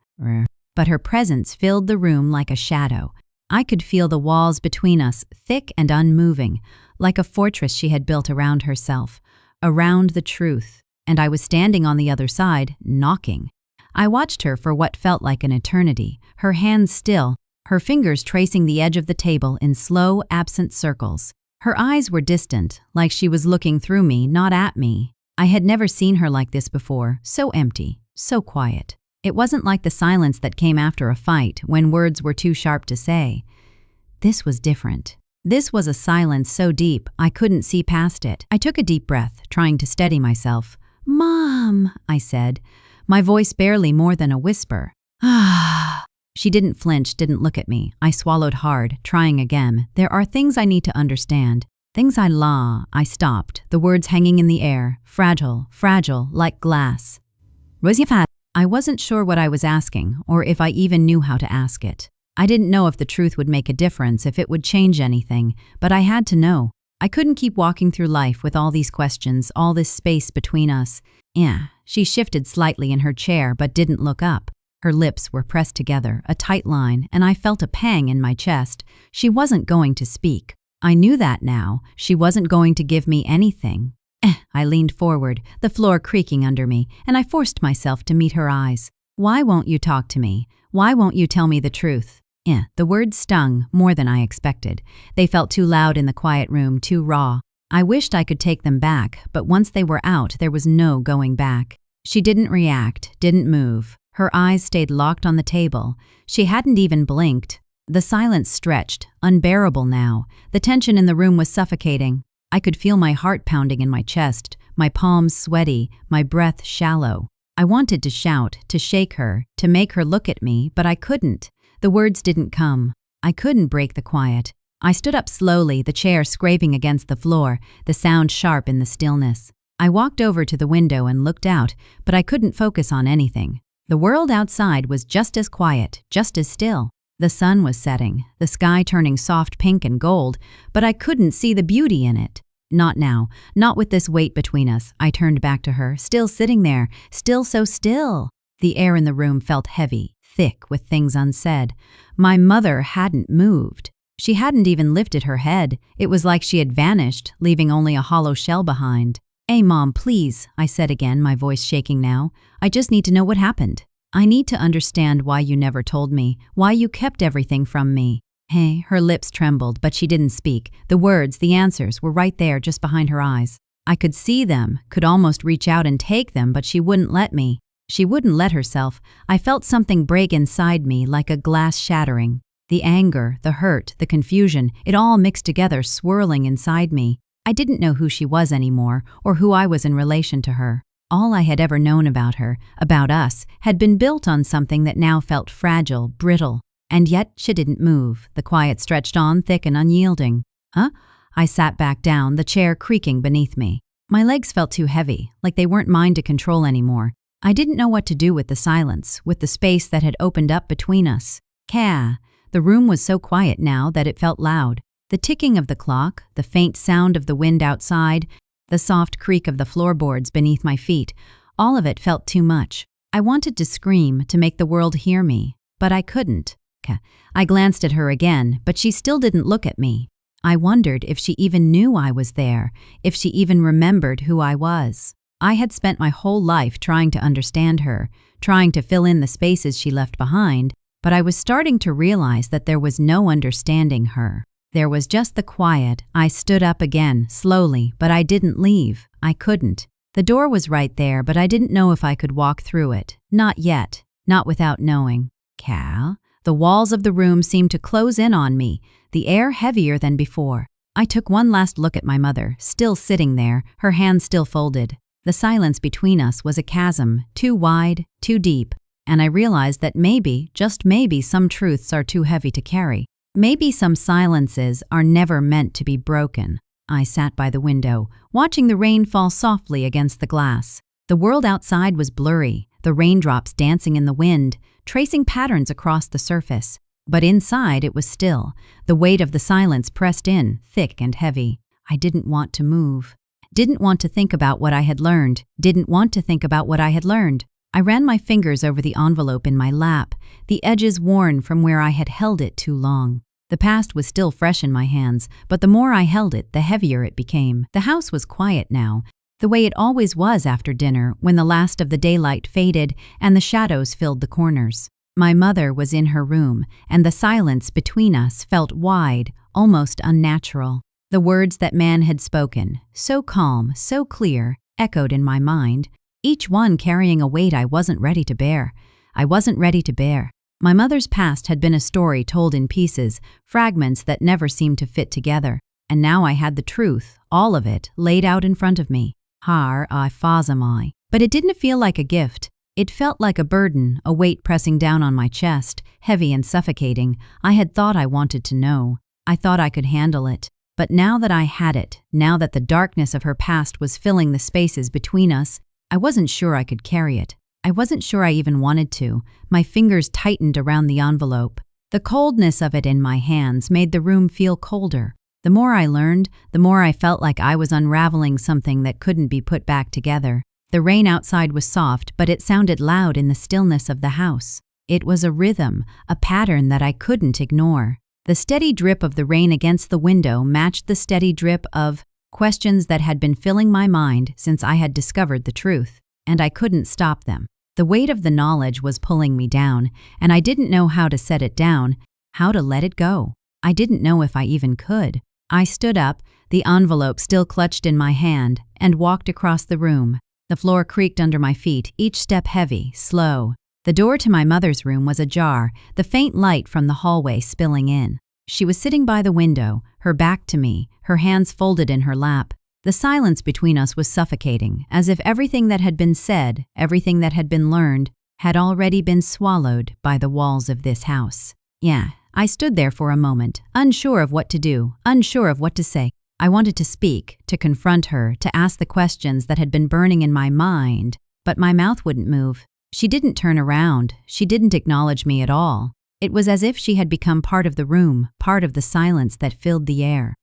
But her presence filled the room like a shadow. I could feel the walls between us, thick and unmoving, like a fortress she had built around herself, around the truth, and I was standing on the other side, knocking. I watched her for what felt like an eternity, her hands still, her fingers tracing the edge of the table in slow, absent circles. Her eyes were distant, like she was looking through me, not at me. I had never seen her like this before, so empty, so quiet. It wasn't like the silence that came after a fight, when words were too sharp to say. This was different. This was a silence so deep, I couldn't see past it. I took a deep breath, trying to steady myself. "Mom," I said, my voice barely more than a whisper. "Ah." She didn't flinch, didn't look at me. I swallowed hard, trying again. There are things I need to understand. Things I stopped, the words hanging in the air, fragile, fragile, like glass. I wasn't sure what I was asking, or if I even knew how to ask it. I didn't know if the truth would make a difference, if it would change anything, but I had to know. I couldn't keep walking through life with all these questions, all this space between us. She shifted slightly in her chair, but didn't look up. Her lips were pressed together, a tight line, and I felt a pang in my chest. She wasn't going to speak. I knew that now. She wasn't going to give me anything. I leaned forward, the floor creaking under me, and I forced myself to meet her eyes. "Why won't you talk to me? Why won't you tell me the truth?" The words stung more than I expected. They felt too loud in the quiet room, too raw. I wished I could take them back, but once they were out, there was no going back. She didn't react, didn't move. Her eyes stayed locked on the table. She hadn't even blinked. The silence stretched, unbearable now. The tension in the room was suffocating. I could feel my heart pounding in my chest, my palms sweaty, my breath shallow. I wanted to shout, to shake her, to make her look at me, but I couldn't. The words didn't come. I couldn't break the quiet. I stood up slowly, the chair scraping against the floor, the sound sharp in the stillness. I walked over to the window and looked out, but I couldn't focus on anything. The world outside was just as quiet, just as still. The sun was setting, the sky turning soft pink and gold, but I couldn't see the beauty in it. Not now, not with this weight between us. I turned back to her, still sitting there, still so still. The air in the room felt heavy, thick with things unsaid. My mother hadn't moved. She hadn't even lifted her head. It was like she had vanished, leaving only a hollow shell behind. Mom, please," I said again, my voice shaking now. "I just need to know what happened. I need to understand why you never told me, why you kept everything from me." Her lips trembled, but she didn't speak. The words, the answers, were right there, just behind her eyes. I could see them, could almost reach out and take them, but she wouldn't let me. She wouldn't let herself. I felt something break inside me, like a glass shattering. The anger, the hurt, the confusion, it all mixed together, swirling inside me. I didn't know who she was anymore, or who I was in relation to her. All I had ever known about her, about us, had been built on something that now felt fragile, brittle. And yet she didn't move. The quiet stretched on, thick and unyielding. I sat back down, the chair creaking beneath me. My legs felt too heavy, like they weren't mine to control anymore. I didn't know what to do with the silence, with the space that had opened up between us. The room was so quiet now that it felt loud. The ticking of the clock, the faint sound of the wind outside, the soft creak of the floorboards beneath my feet, all of it felt too much. I wanted to scream, to make the world hear me, but I couldn't. I glanced at her again, but she still didn't look at me. I wondered if she even knew I was there, if she even remembered who I was. I had spent my whole life trying to understand her, trying to fill in the spaces she left behind, but I was starting to realize that there was no understanding her. There was just the quiet. I stood up again, slowly, but I didn't leave. I couldn't. The door was right there, but I didn't know if I could walk through it. Not yet. Not without knowing. Cal? The walls of the room seemed to close in on me, the air heavier than before. I took one last look at my mother, still sitting there, her hands still folded. The silence between us was a chasm, too wide, too deep, and I realized that maybe, just maybe, some truths are too heavy to carry. Maybe some silences are never meant to be broken. I sat by the window, watching the rain fall softly against the glass. The world outside was blurry, the raindrops dancing in the wind, tracing patterns across the surface. But inside it was still. The weight of the silence pressed in, thick and heavy. I didn't want to move. Didn't want to think about what I had learned. Didn't want to think about what I had learned. I ran my fingers over the envelope in my lap, the edges worn from where I had held it too long. The past was still fresh in my hands, but the more I held it, the heavier it became. The house was quiet now, the way it always was after dinner, when the last of the daylight faded and the shadows filled the corners. My mother was in her room, and the silence between us felt wide, almost unnatural. The words that man had spoken, so calm, so clear, echoed in my mind, each one carrying a weight I wasn't ready to bear. I wasn't ready to bear. My mother's past had been a story told in pieces, fragments that never seemed to fit together. And now I had the truth, all of it, laid out in front of me. Har I fazamai. But it didn't feel like a gift. It felt like a burden, a weight pressing down on my chest, heavy and suffocating. I had thought I wanted to know. I thought I could handle it. But now that I had it, now that the darkness of her past was filling the spaces between us, I wasn't sure I could carry it. I wasn't sure I even wanted to. My fingers tightened around the envelope. The coldness of it in my hands made the room feel colder. The more I learned, the more I felt like I was unraveling something that couldn't be put back together. The rain outside was soft, but it sounded loud in the stillness of the house. It was a rhythm, a pattern that I couldn't ignore. The steady drip of the rain against the window matched the steady drip of questions that had been filling my mind since I had discovered the truth, and I couldn't stop them. The weight of the knowledge was pulling me down, and I didn't know how to set it down, how to let it go. I didn't know if I even could. I stood up, the envelope still clutched in my hand, and walked across the room. The floor creaked under my feet, each step heavy, slow. The door to my mother's room was ajar, the faint light from the hallway spilling in. She was sitting by the window, her back to me, her hands folded in her lap. The silence between us was suffocating, as if everything that had been said, everything that had been learned, had already been swallowed by the walls of this house. I stood there for a moment, unsure of what to do, unsure of what to say. I wanted to speak, to confront her, to ask the questions that had been burning in my mind, but my mouth wouldn't move. She didn't turn around. She didn't acknowledge me at all. It was as if she had become part of the room, part of the silence that filled the air.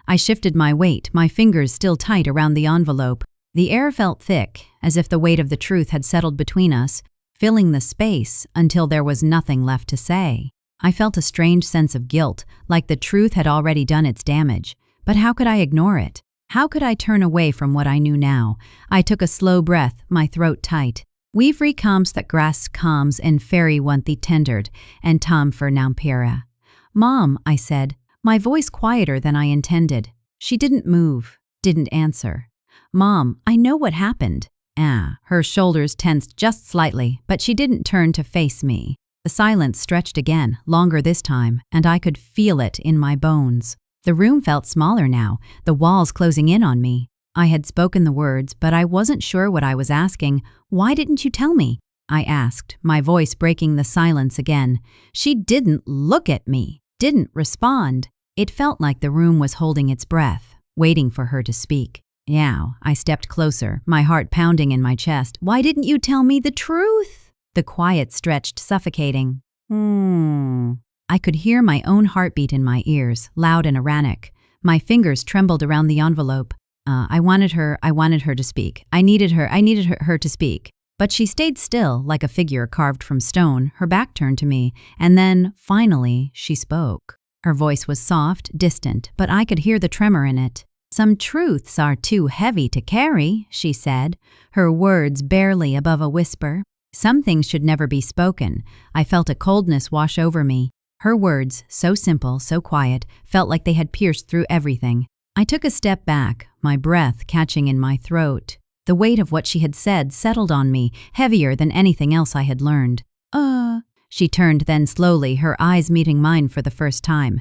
I shifted my weight, my fingers still tight around the envelope. The air felt thick, as if the weight of the truth had settled between us, filling the space until there was nothing left to say. I felt a strange sense of guilt, like the truth had already done its damage. But how could I ignore it? How could I turn away from what I knew now? I took a slow breath, my throat tight. We'vry comes that grass comes and fairy want thee tendered, and Tom for nampira. Mom, I said, my voice quieter than I intended. She didn't move, didn't answer. Mom, I know what happened. Her shoulders tensed just slightly, but she didn't turn to face me. The silence stretched again, longer this time, and I could feel it in my bones. The room felt smaller now, the walls closing in on me. I had spoken the words, but I wasn't sure what I was asking. Why didn't you tell me? I asked, my voice breaking the silence again. She didn't look at me, didn't respond. It felt like the room was holding its breath, waiting for her to speak. Yow, I stepped closer, my heart pounding in my chest. Why didn't you tell me the truth? The quiet stretched, suffocating. I could hear my own heartbeat in my ears, loud and erratic. My fingers trembled around the envelope. I wanted her to speak. I needed her to speak. But she stayed still, like a figure carved from stone, her back turned to me, and then, finally, she spoke. Her voice was soft, distant, but I could hear the tremor in it. Some truths are too heavy to carry, she said, her words barely above a whisper. Some things should never be spoken. I felt a coldness wash over me. Her words, so simple, so quiet, felt like they had pierced through everything. I took a step back, my breath catching in my throat. The weight of what she had said settled on me, heavier than anything else I had learned. She turned then slowly, her eyes meeting mine for the first time.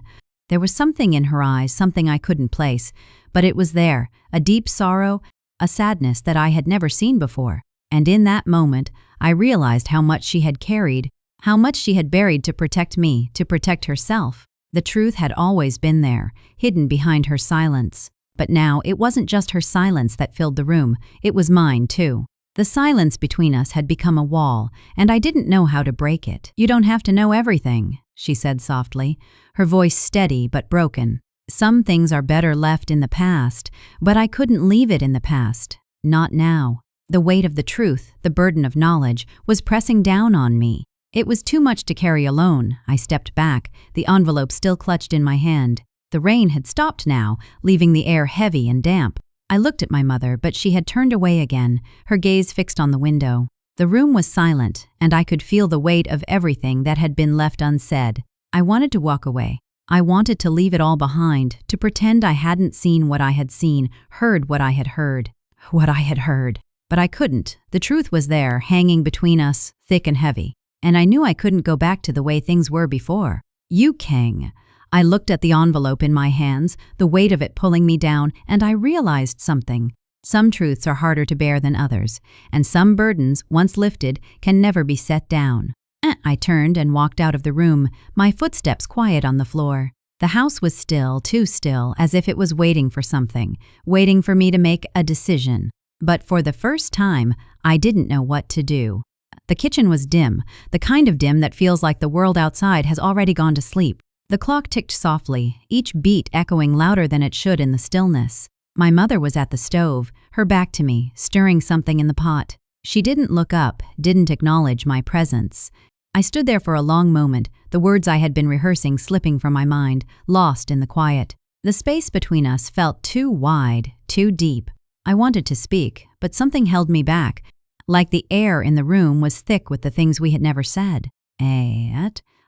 There was something in her eyes, something I couldn't place, but it was there, a deep sorrow, a sadness that I had never seen before. And in that moment, I realized how much she had carried, how much she had buried to protect me, to protect herself. The truth had always been there, hidden behind her silence. But now it wasn't just her silence that filled the room, it was mine too. The silence between us had become a wall, and I didn't know how to break it. You don't have to know everything, she said softly, her voice steady but broken. Some things are better left in the past, but I couldn't leave it in the past. Not now. The weight of the truth, the burden of knowledge, was pressing down on me. It was too much to carry alone. I stepped back, the envelope still clutched in my hand. The rain had stopped now, leaving the air heavy and damp. I looked at my mother, but she had turned away again, her gaze fixed on the window. The room was silent, and I could feel the weight of everything that had been left unsaid. I wanted to walk away. I wanted to leave it all behind, to pretend I hadn't seen what I had seen, heard what I had heard. But I couldn't. The truth was there, hanging between us, thick and heavy. And I knew I couldn't go back to the way things were before. You, Kang. I looked at the envelope in my hands, the weight of it pulling me down, and I realized something. Some truths are harder to bear than others, and some burdens, once lifted, can never be set down. I turned and walked out of the room, my footsteps quiet on the floor. The house was still, too still, as if it was waiting for something, waiting for me to make a decision. But for the first time, I didn't know what to do. The kitchen was dim, the kind of dim that feels like the world outside has already gone to sleep. The clock ticked softly, each beat echoing louder than it should in the stillness. My mother was at the stove, her back to me, stirring something in the pot. She didn't look up, didn't acknowledge my presence. I stood there for a long moment, the words I had been rehearsing slipping from my mind, lost in the quiet. The space between us felt too wide, too deep. I wanted to speak, but something held me back, like the air in the room was thick with the things we had never said.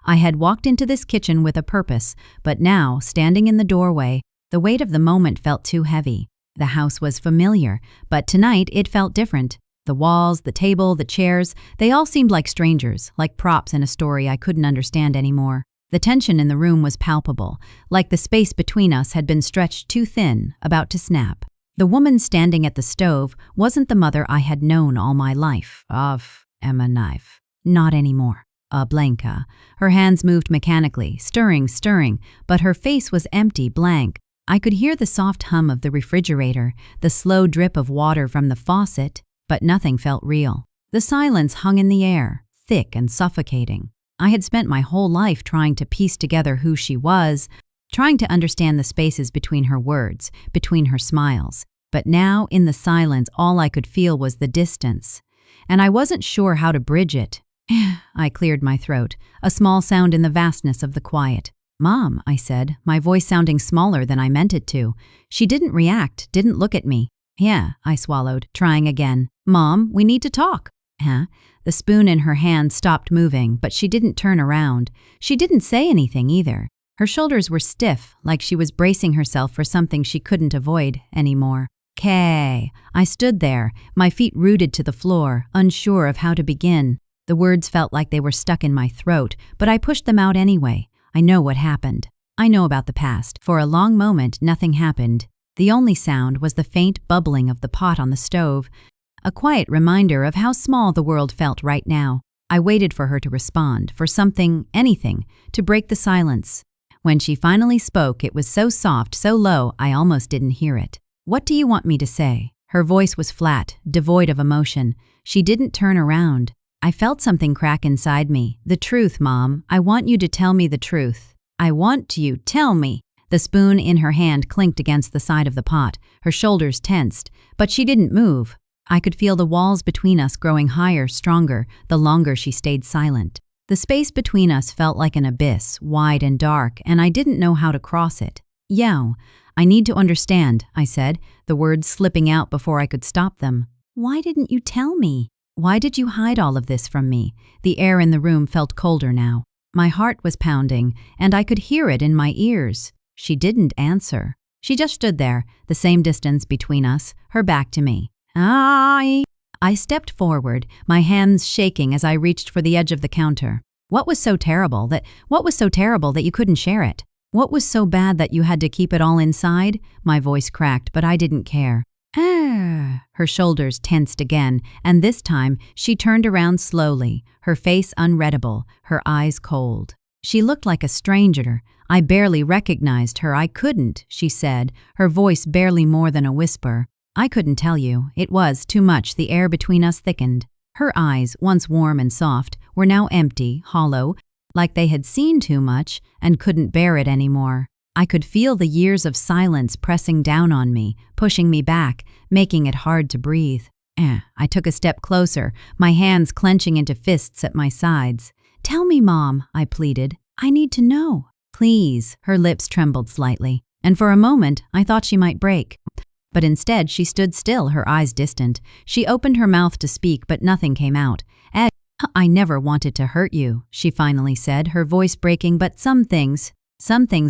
I had walked into this kitchen with a purpose, but now, standing in the doorway, the weight of the moment felt too heavy. The house was familiar, but tonight it felt different. The walls, the table, the chairs, they all seemed like strangers, like props in a story I couldn't understand anymore. The tension in the room was palpable, like the space between us had been stretched too thin, about to snap. The woman standing at the stove wasn't the mother I had known all my life. Emma Knife. Not anymore. Blanca. Her hands moved mechanically, stirring, but her face was empty, blank. I could hear the soft hum of the refrigerator, the slow drip of water from the faucet, but nothing felt real. The silence hung in the air, thick and suffocating. I had spent my whole life trying to piece together who she was, trying to understand the spaces between her words, between her smiles. But now, in the silence, all I could feel was the distance. And I wasn't sure how to bridge it. I cleared my throat, a small sound in the vastness of the quiet. "Mom," I said, my voice sounding smaller than I meant it to. She didn't react, didn't look at me. "Yeah," I swallowed, trying again. "Mom, we need to talk." The spoon in her hand stopped moving, but she didn't turn around. She didn't say anything either. Her shoulders were stiff, like she was bracing herself for something she couldn't avoid anymore. "Kay." I stood there, my feet rooted to the floor, unsure of how to begin. The words felt like they were stuck in my throat, but I pushed them out anyway. I know what happened. I know about the past. For a long moment, nothing happened. The only sound was the faint bubbling of the pot on the stove, a quiet reminder of how small the world felt right now. I waited for her to respond, for something, anything, to break the silence. When she finally spoke, it was so soft, so low, I almost didn't hear it. What do you want me to say? Her voice was flat, devoid of emotion. She didn't turn around. I felt something crack inside me. The truth, Mom. I want you to tell me the truth. I want you. Tell me. The spoon in her hand clinked against the side of the pot. Her shoulders tensed, but she didn't move. I could feel the walls between us growing higher, stronger, the longer she stayed silent. The space between us felt like an abyss, wide and dark, and I didn't know how to cross it. Yao, I need to understand, I said, the words slipping out before I could stop them. Why didn't you tell me? Why did you hide all of this from me? The air in the room felt colder now. My heart was pounding, and I could hear it in my ears. She didn't answer. She just stood there, the same distance between us, her back to me. I stepped forward, my hands shaking as I reached for the edge of the counter. What was so terrible that you couldn't share it? What was so bad that you had to keep it all inside? My voice cracked, but I didn't care. Her shoulders tensed again, and this time she turned around slowly, her face unreadable, her eyes cold. She looked like a stranger. I barely recognized her. I couldn't, she said, her voice barely more than a whisper. I couldn't tell you. It was too much. The air between us thickened. Her eyes, once warm and soft, were now empty, hollow, like they had seen too much and couldn't bear it anymore. I could feel the years of silence pressing down on me, pushing me back, making it hard to breathe. I took a step closer, my hands clenching into fists at my sides. Tell me, Mom, I pleaded. I need to know. Please. Her lips trembled slightly, and for a moment I thought she might break. But instead she stood still, her eyes distant. She opened her mouth to speak, but nothing came out. I never wanted to hurt you, she finally said, her voice breaking, but some things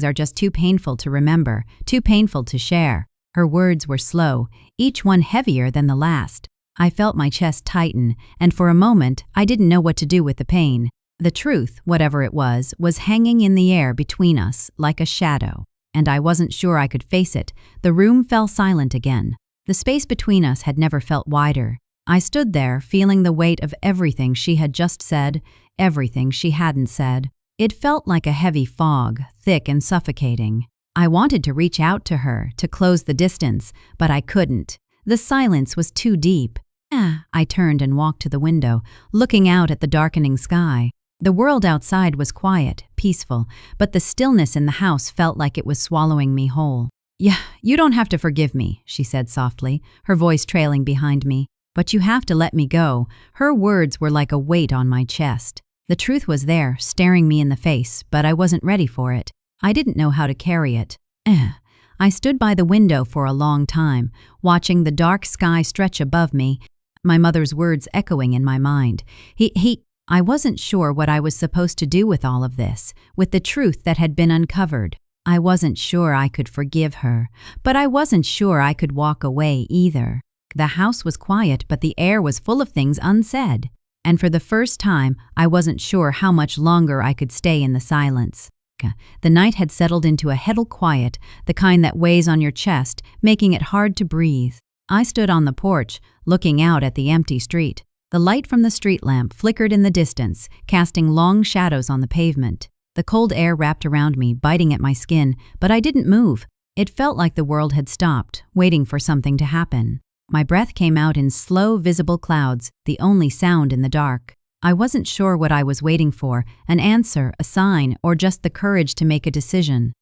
are just too painful to remember, too painful to share. Her words were slow, each one heavier than the last. I felt my chest tighten, and for a moment I didn't know what to do with the pain. The truth, whatever it was hanging in the air between us like a shadow, and I wasn't sure I could face it. The room fell silent again. The space between us had never felt wider. I stood there, feeling the weight of everything she had just said, everything she hadn't said. It felt like a heavy fog, thick and suffocating. I wanted to reach out to her, to close the distance, but I couldn't. The silence was too deep. I turned and walked to the window, looking out at the darkening sky. The world outside was quiet, peaceful, but the stillness in the house felt like it was swallowing me whole. Yeah, you don't have to forgive me, she said softly, her voice trailing behind me. But you have to let me go. Her words were like a weight on my chest. The truth was there, staring me in the face, but I wasn't ready for it. I didn't know how to carry it. I stood by the window for a long time, watching the dark sky stretch above me, my mother's words echoing in my mind. I wasn't sure what I was supposed to do with all of this, with the truth that had been uncovered. I wasn't sure I could forgive her, but I wasn't sure I could walk away either. The house was quiet, but the air was full of things unsaid. And for the first time, I wasn't sure how much longer I could stay in the silence. The night had settled into a heady quiet, the kind that weighs on your chest, making it hard to breathe. I stood on the porch, looking out at the empty street. The light from the street lamp flickered in the distance, casting long shadows on the pavement. The cold air wrapped around me, biting at my skin, but I didn't move. It felt like the world had stopped, waiting for something to happen. My breath came out in slow, visible clouds, the only sound in the dark. I wasn't sure what I was waiting for, an answer, a sign, or just the courage to make a decision.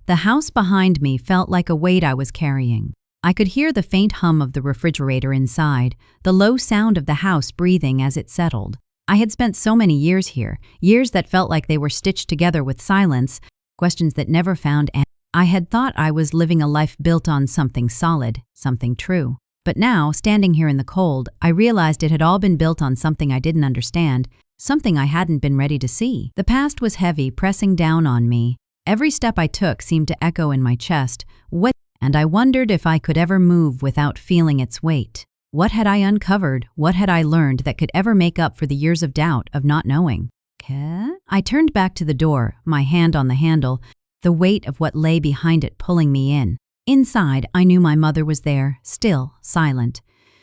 The house behind me felt like a weight I was carrying. I could hear the faint hum of the refrigerator inside, the low sound of the house breathing as it settled. I had spent so many years here, years that felt like they were stitched together with silence, questions that never found answers. I had thought I was living a life built on something solid, something true. But now, standing here in the cold, I realized it had all been built on something I didn't understand, something I hadn't been ready to see. The past was heavy, pressing down on me. Every step I took seemed to echo in my chest, and I wondered if I could ever move without feeling its weight. What had I uncovered? What had I learned that could ever make up for the years of doubt, of not knowing? I turned back to the door, my hand on the handle, the weight of what lay behind it pulling me in. Inside, I knew my mother was there, still, silent.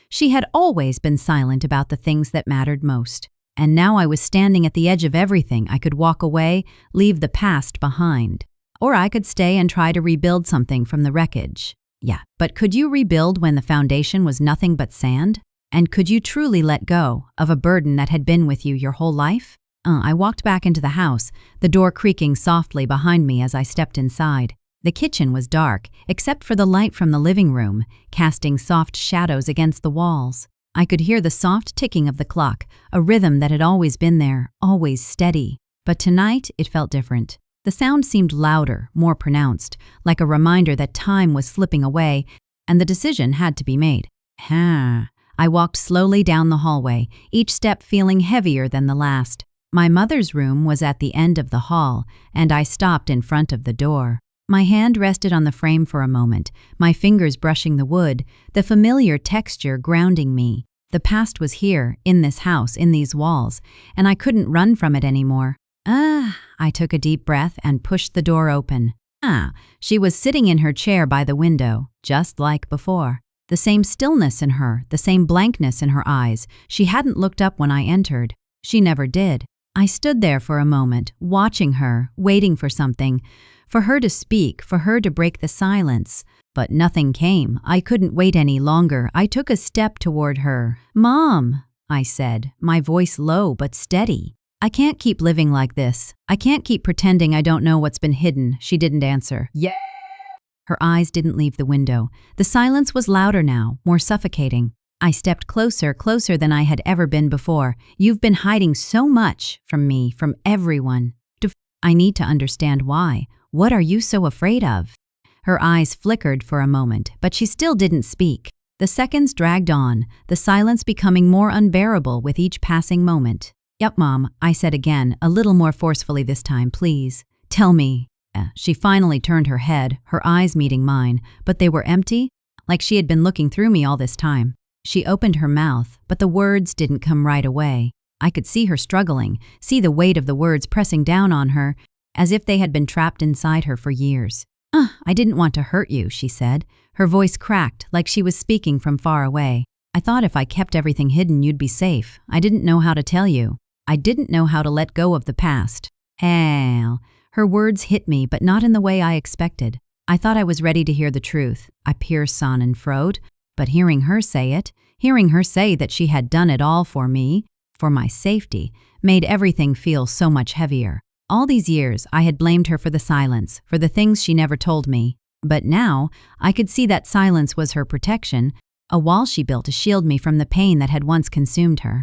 She had always been silent about the things that mattered most. And now I was standing at the edge of everything. I could walk away, leave the past behind. Or I could stay and try to rebuild something from the wreckage. Yeah, but could you rebuild when the foundation was nothing but sand? And could you truly let go of a burden that had been with you your whole life? I walked back into the house, the door creaking softly behind me as I stepped inside. The kitchen was dark, except for the light from the living room, casting soft shadows against the walls. I could hear the soft ticking of the clock, a rhythm that had always been there, always steady. But tonight, it felt different. The sound seemed louder, more pronounced, like a reminder that time was slipping away, and the decision had to be made. I walked slowly down the hallway, each step feeling heavier than the last. My mother's room was at the end of the hall, and I stopped in front of the door. My hand rested on the frame for a moment, my fingers brushing the wood, the familiar texture grounding me. The past was here, in this house, in these walls, and I couldn't run from it anymore. I took a deep breath and pushed the door open. She was sitting in her chair by the window, just like before. The same stillness in her, the same blankness in her eyes. She hadn't looked up when I entered. She never did. I stood there for a moment, watching her, waiting for something, for her to speak, for her to break the silence. But nothing came. I couldn't wait any longer. I took a step toward her. "Mom," I said, my voice low but steady. "I can't keep living like this. I can't keep pretending I don't know what's been hidden." She didn't answer. Her eyes didn't leave the window. The silence was louder now, more suffocating. I stepped closer, closer than I had ever been before. "You've been hiding so much from me, from everyone. I need to understand why. What are you so afraid of?" Her eyes flickered for a moment, but she still didn't speak. The seconds dragged on, the silence becoming more unbearable with each passing moment. "Yup, Mom," I said again, a little more forcefully this time. "Please, tell me." She finally turned her head, her eyes meeting mine, but they were empty, like she had been looking through me all this time. She opened her mouth, but the words didn't come right away. I could see her struggling, see the weight of the words pressing down on her, as if they had been trapped inside her for years. "I didn't want to hurt you," she said. Her voice cracked, like she was speaking from far away. "I thought if I kept everything hidden, you'd be safe. I didn't know how to tell you. I didn't know how to let go of the past." Her words hit me, but not in the way I expected. I thought I was ready to hear the truth. I pierced on and froed, but hearing her say it, hearing her say that she had done it all for me, for my safety, made everything feel so much heavier. All these years, I had blamed her for the silence, for the things she never told me. But now, I could see that silence was her protection, a wall she built to shield me from the pain that had once consumed her.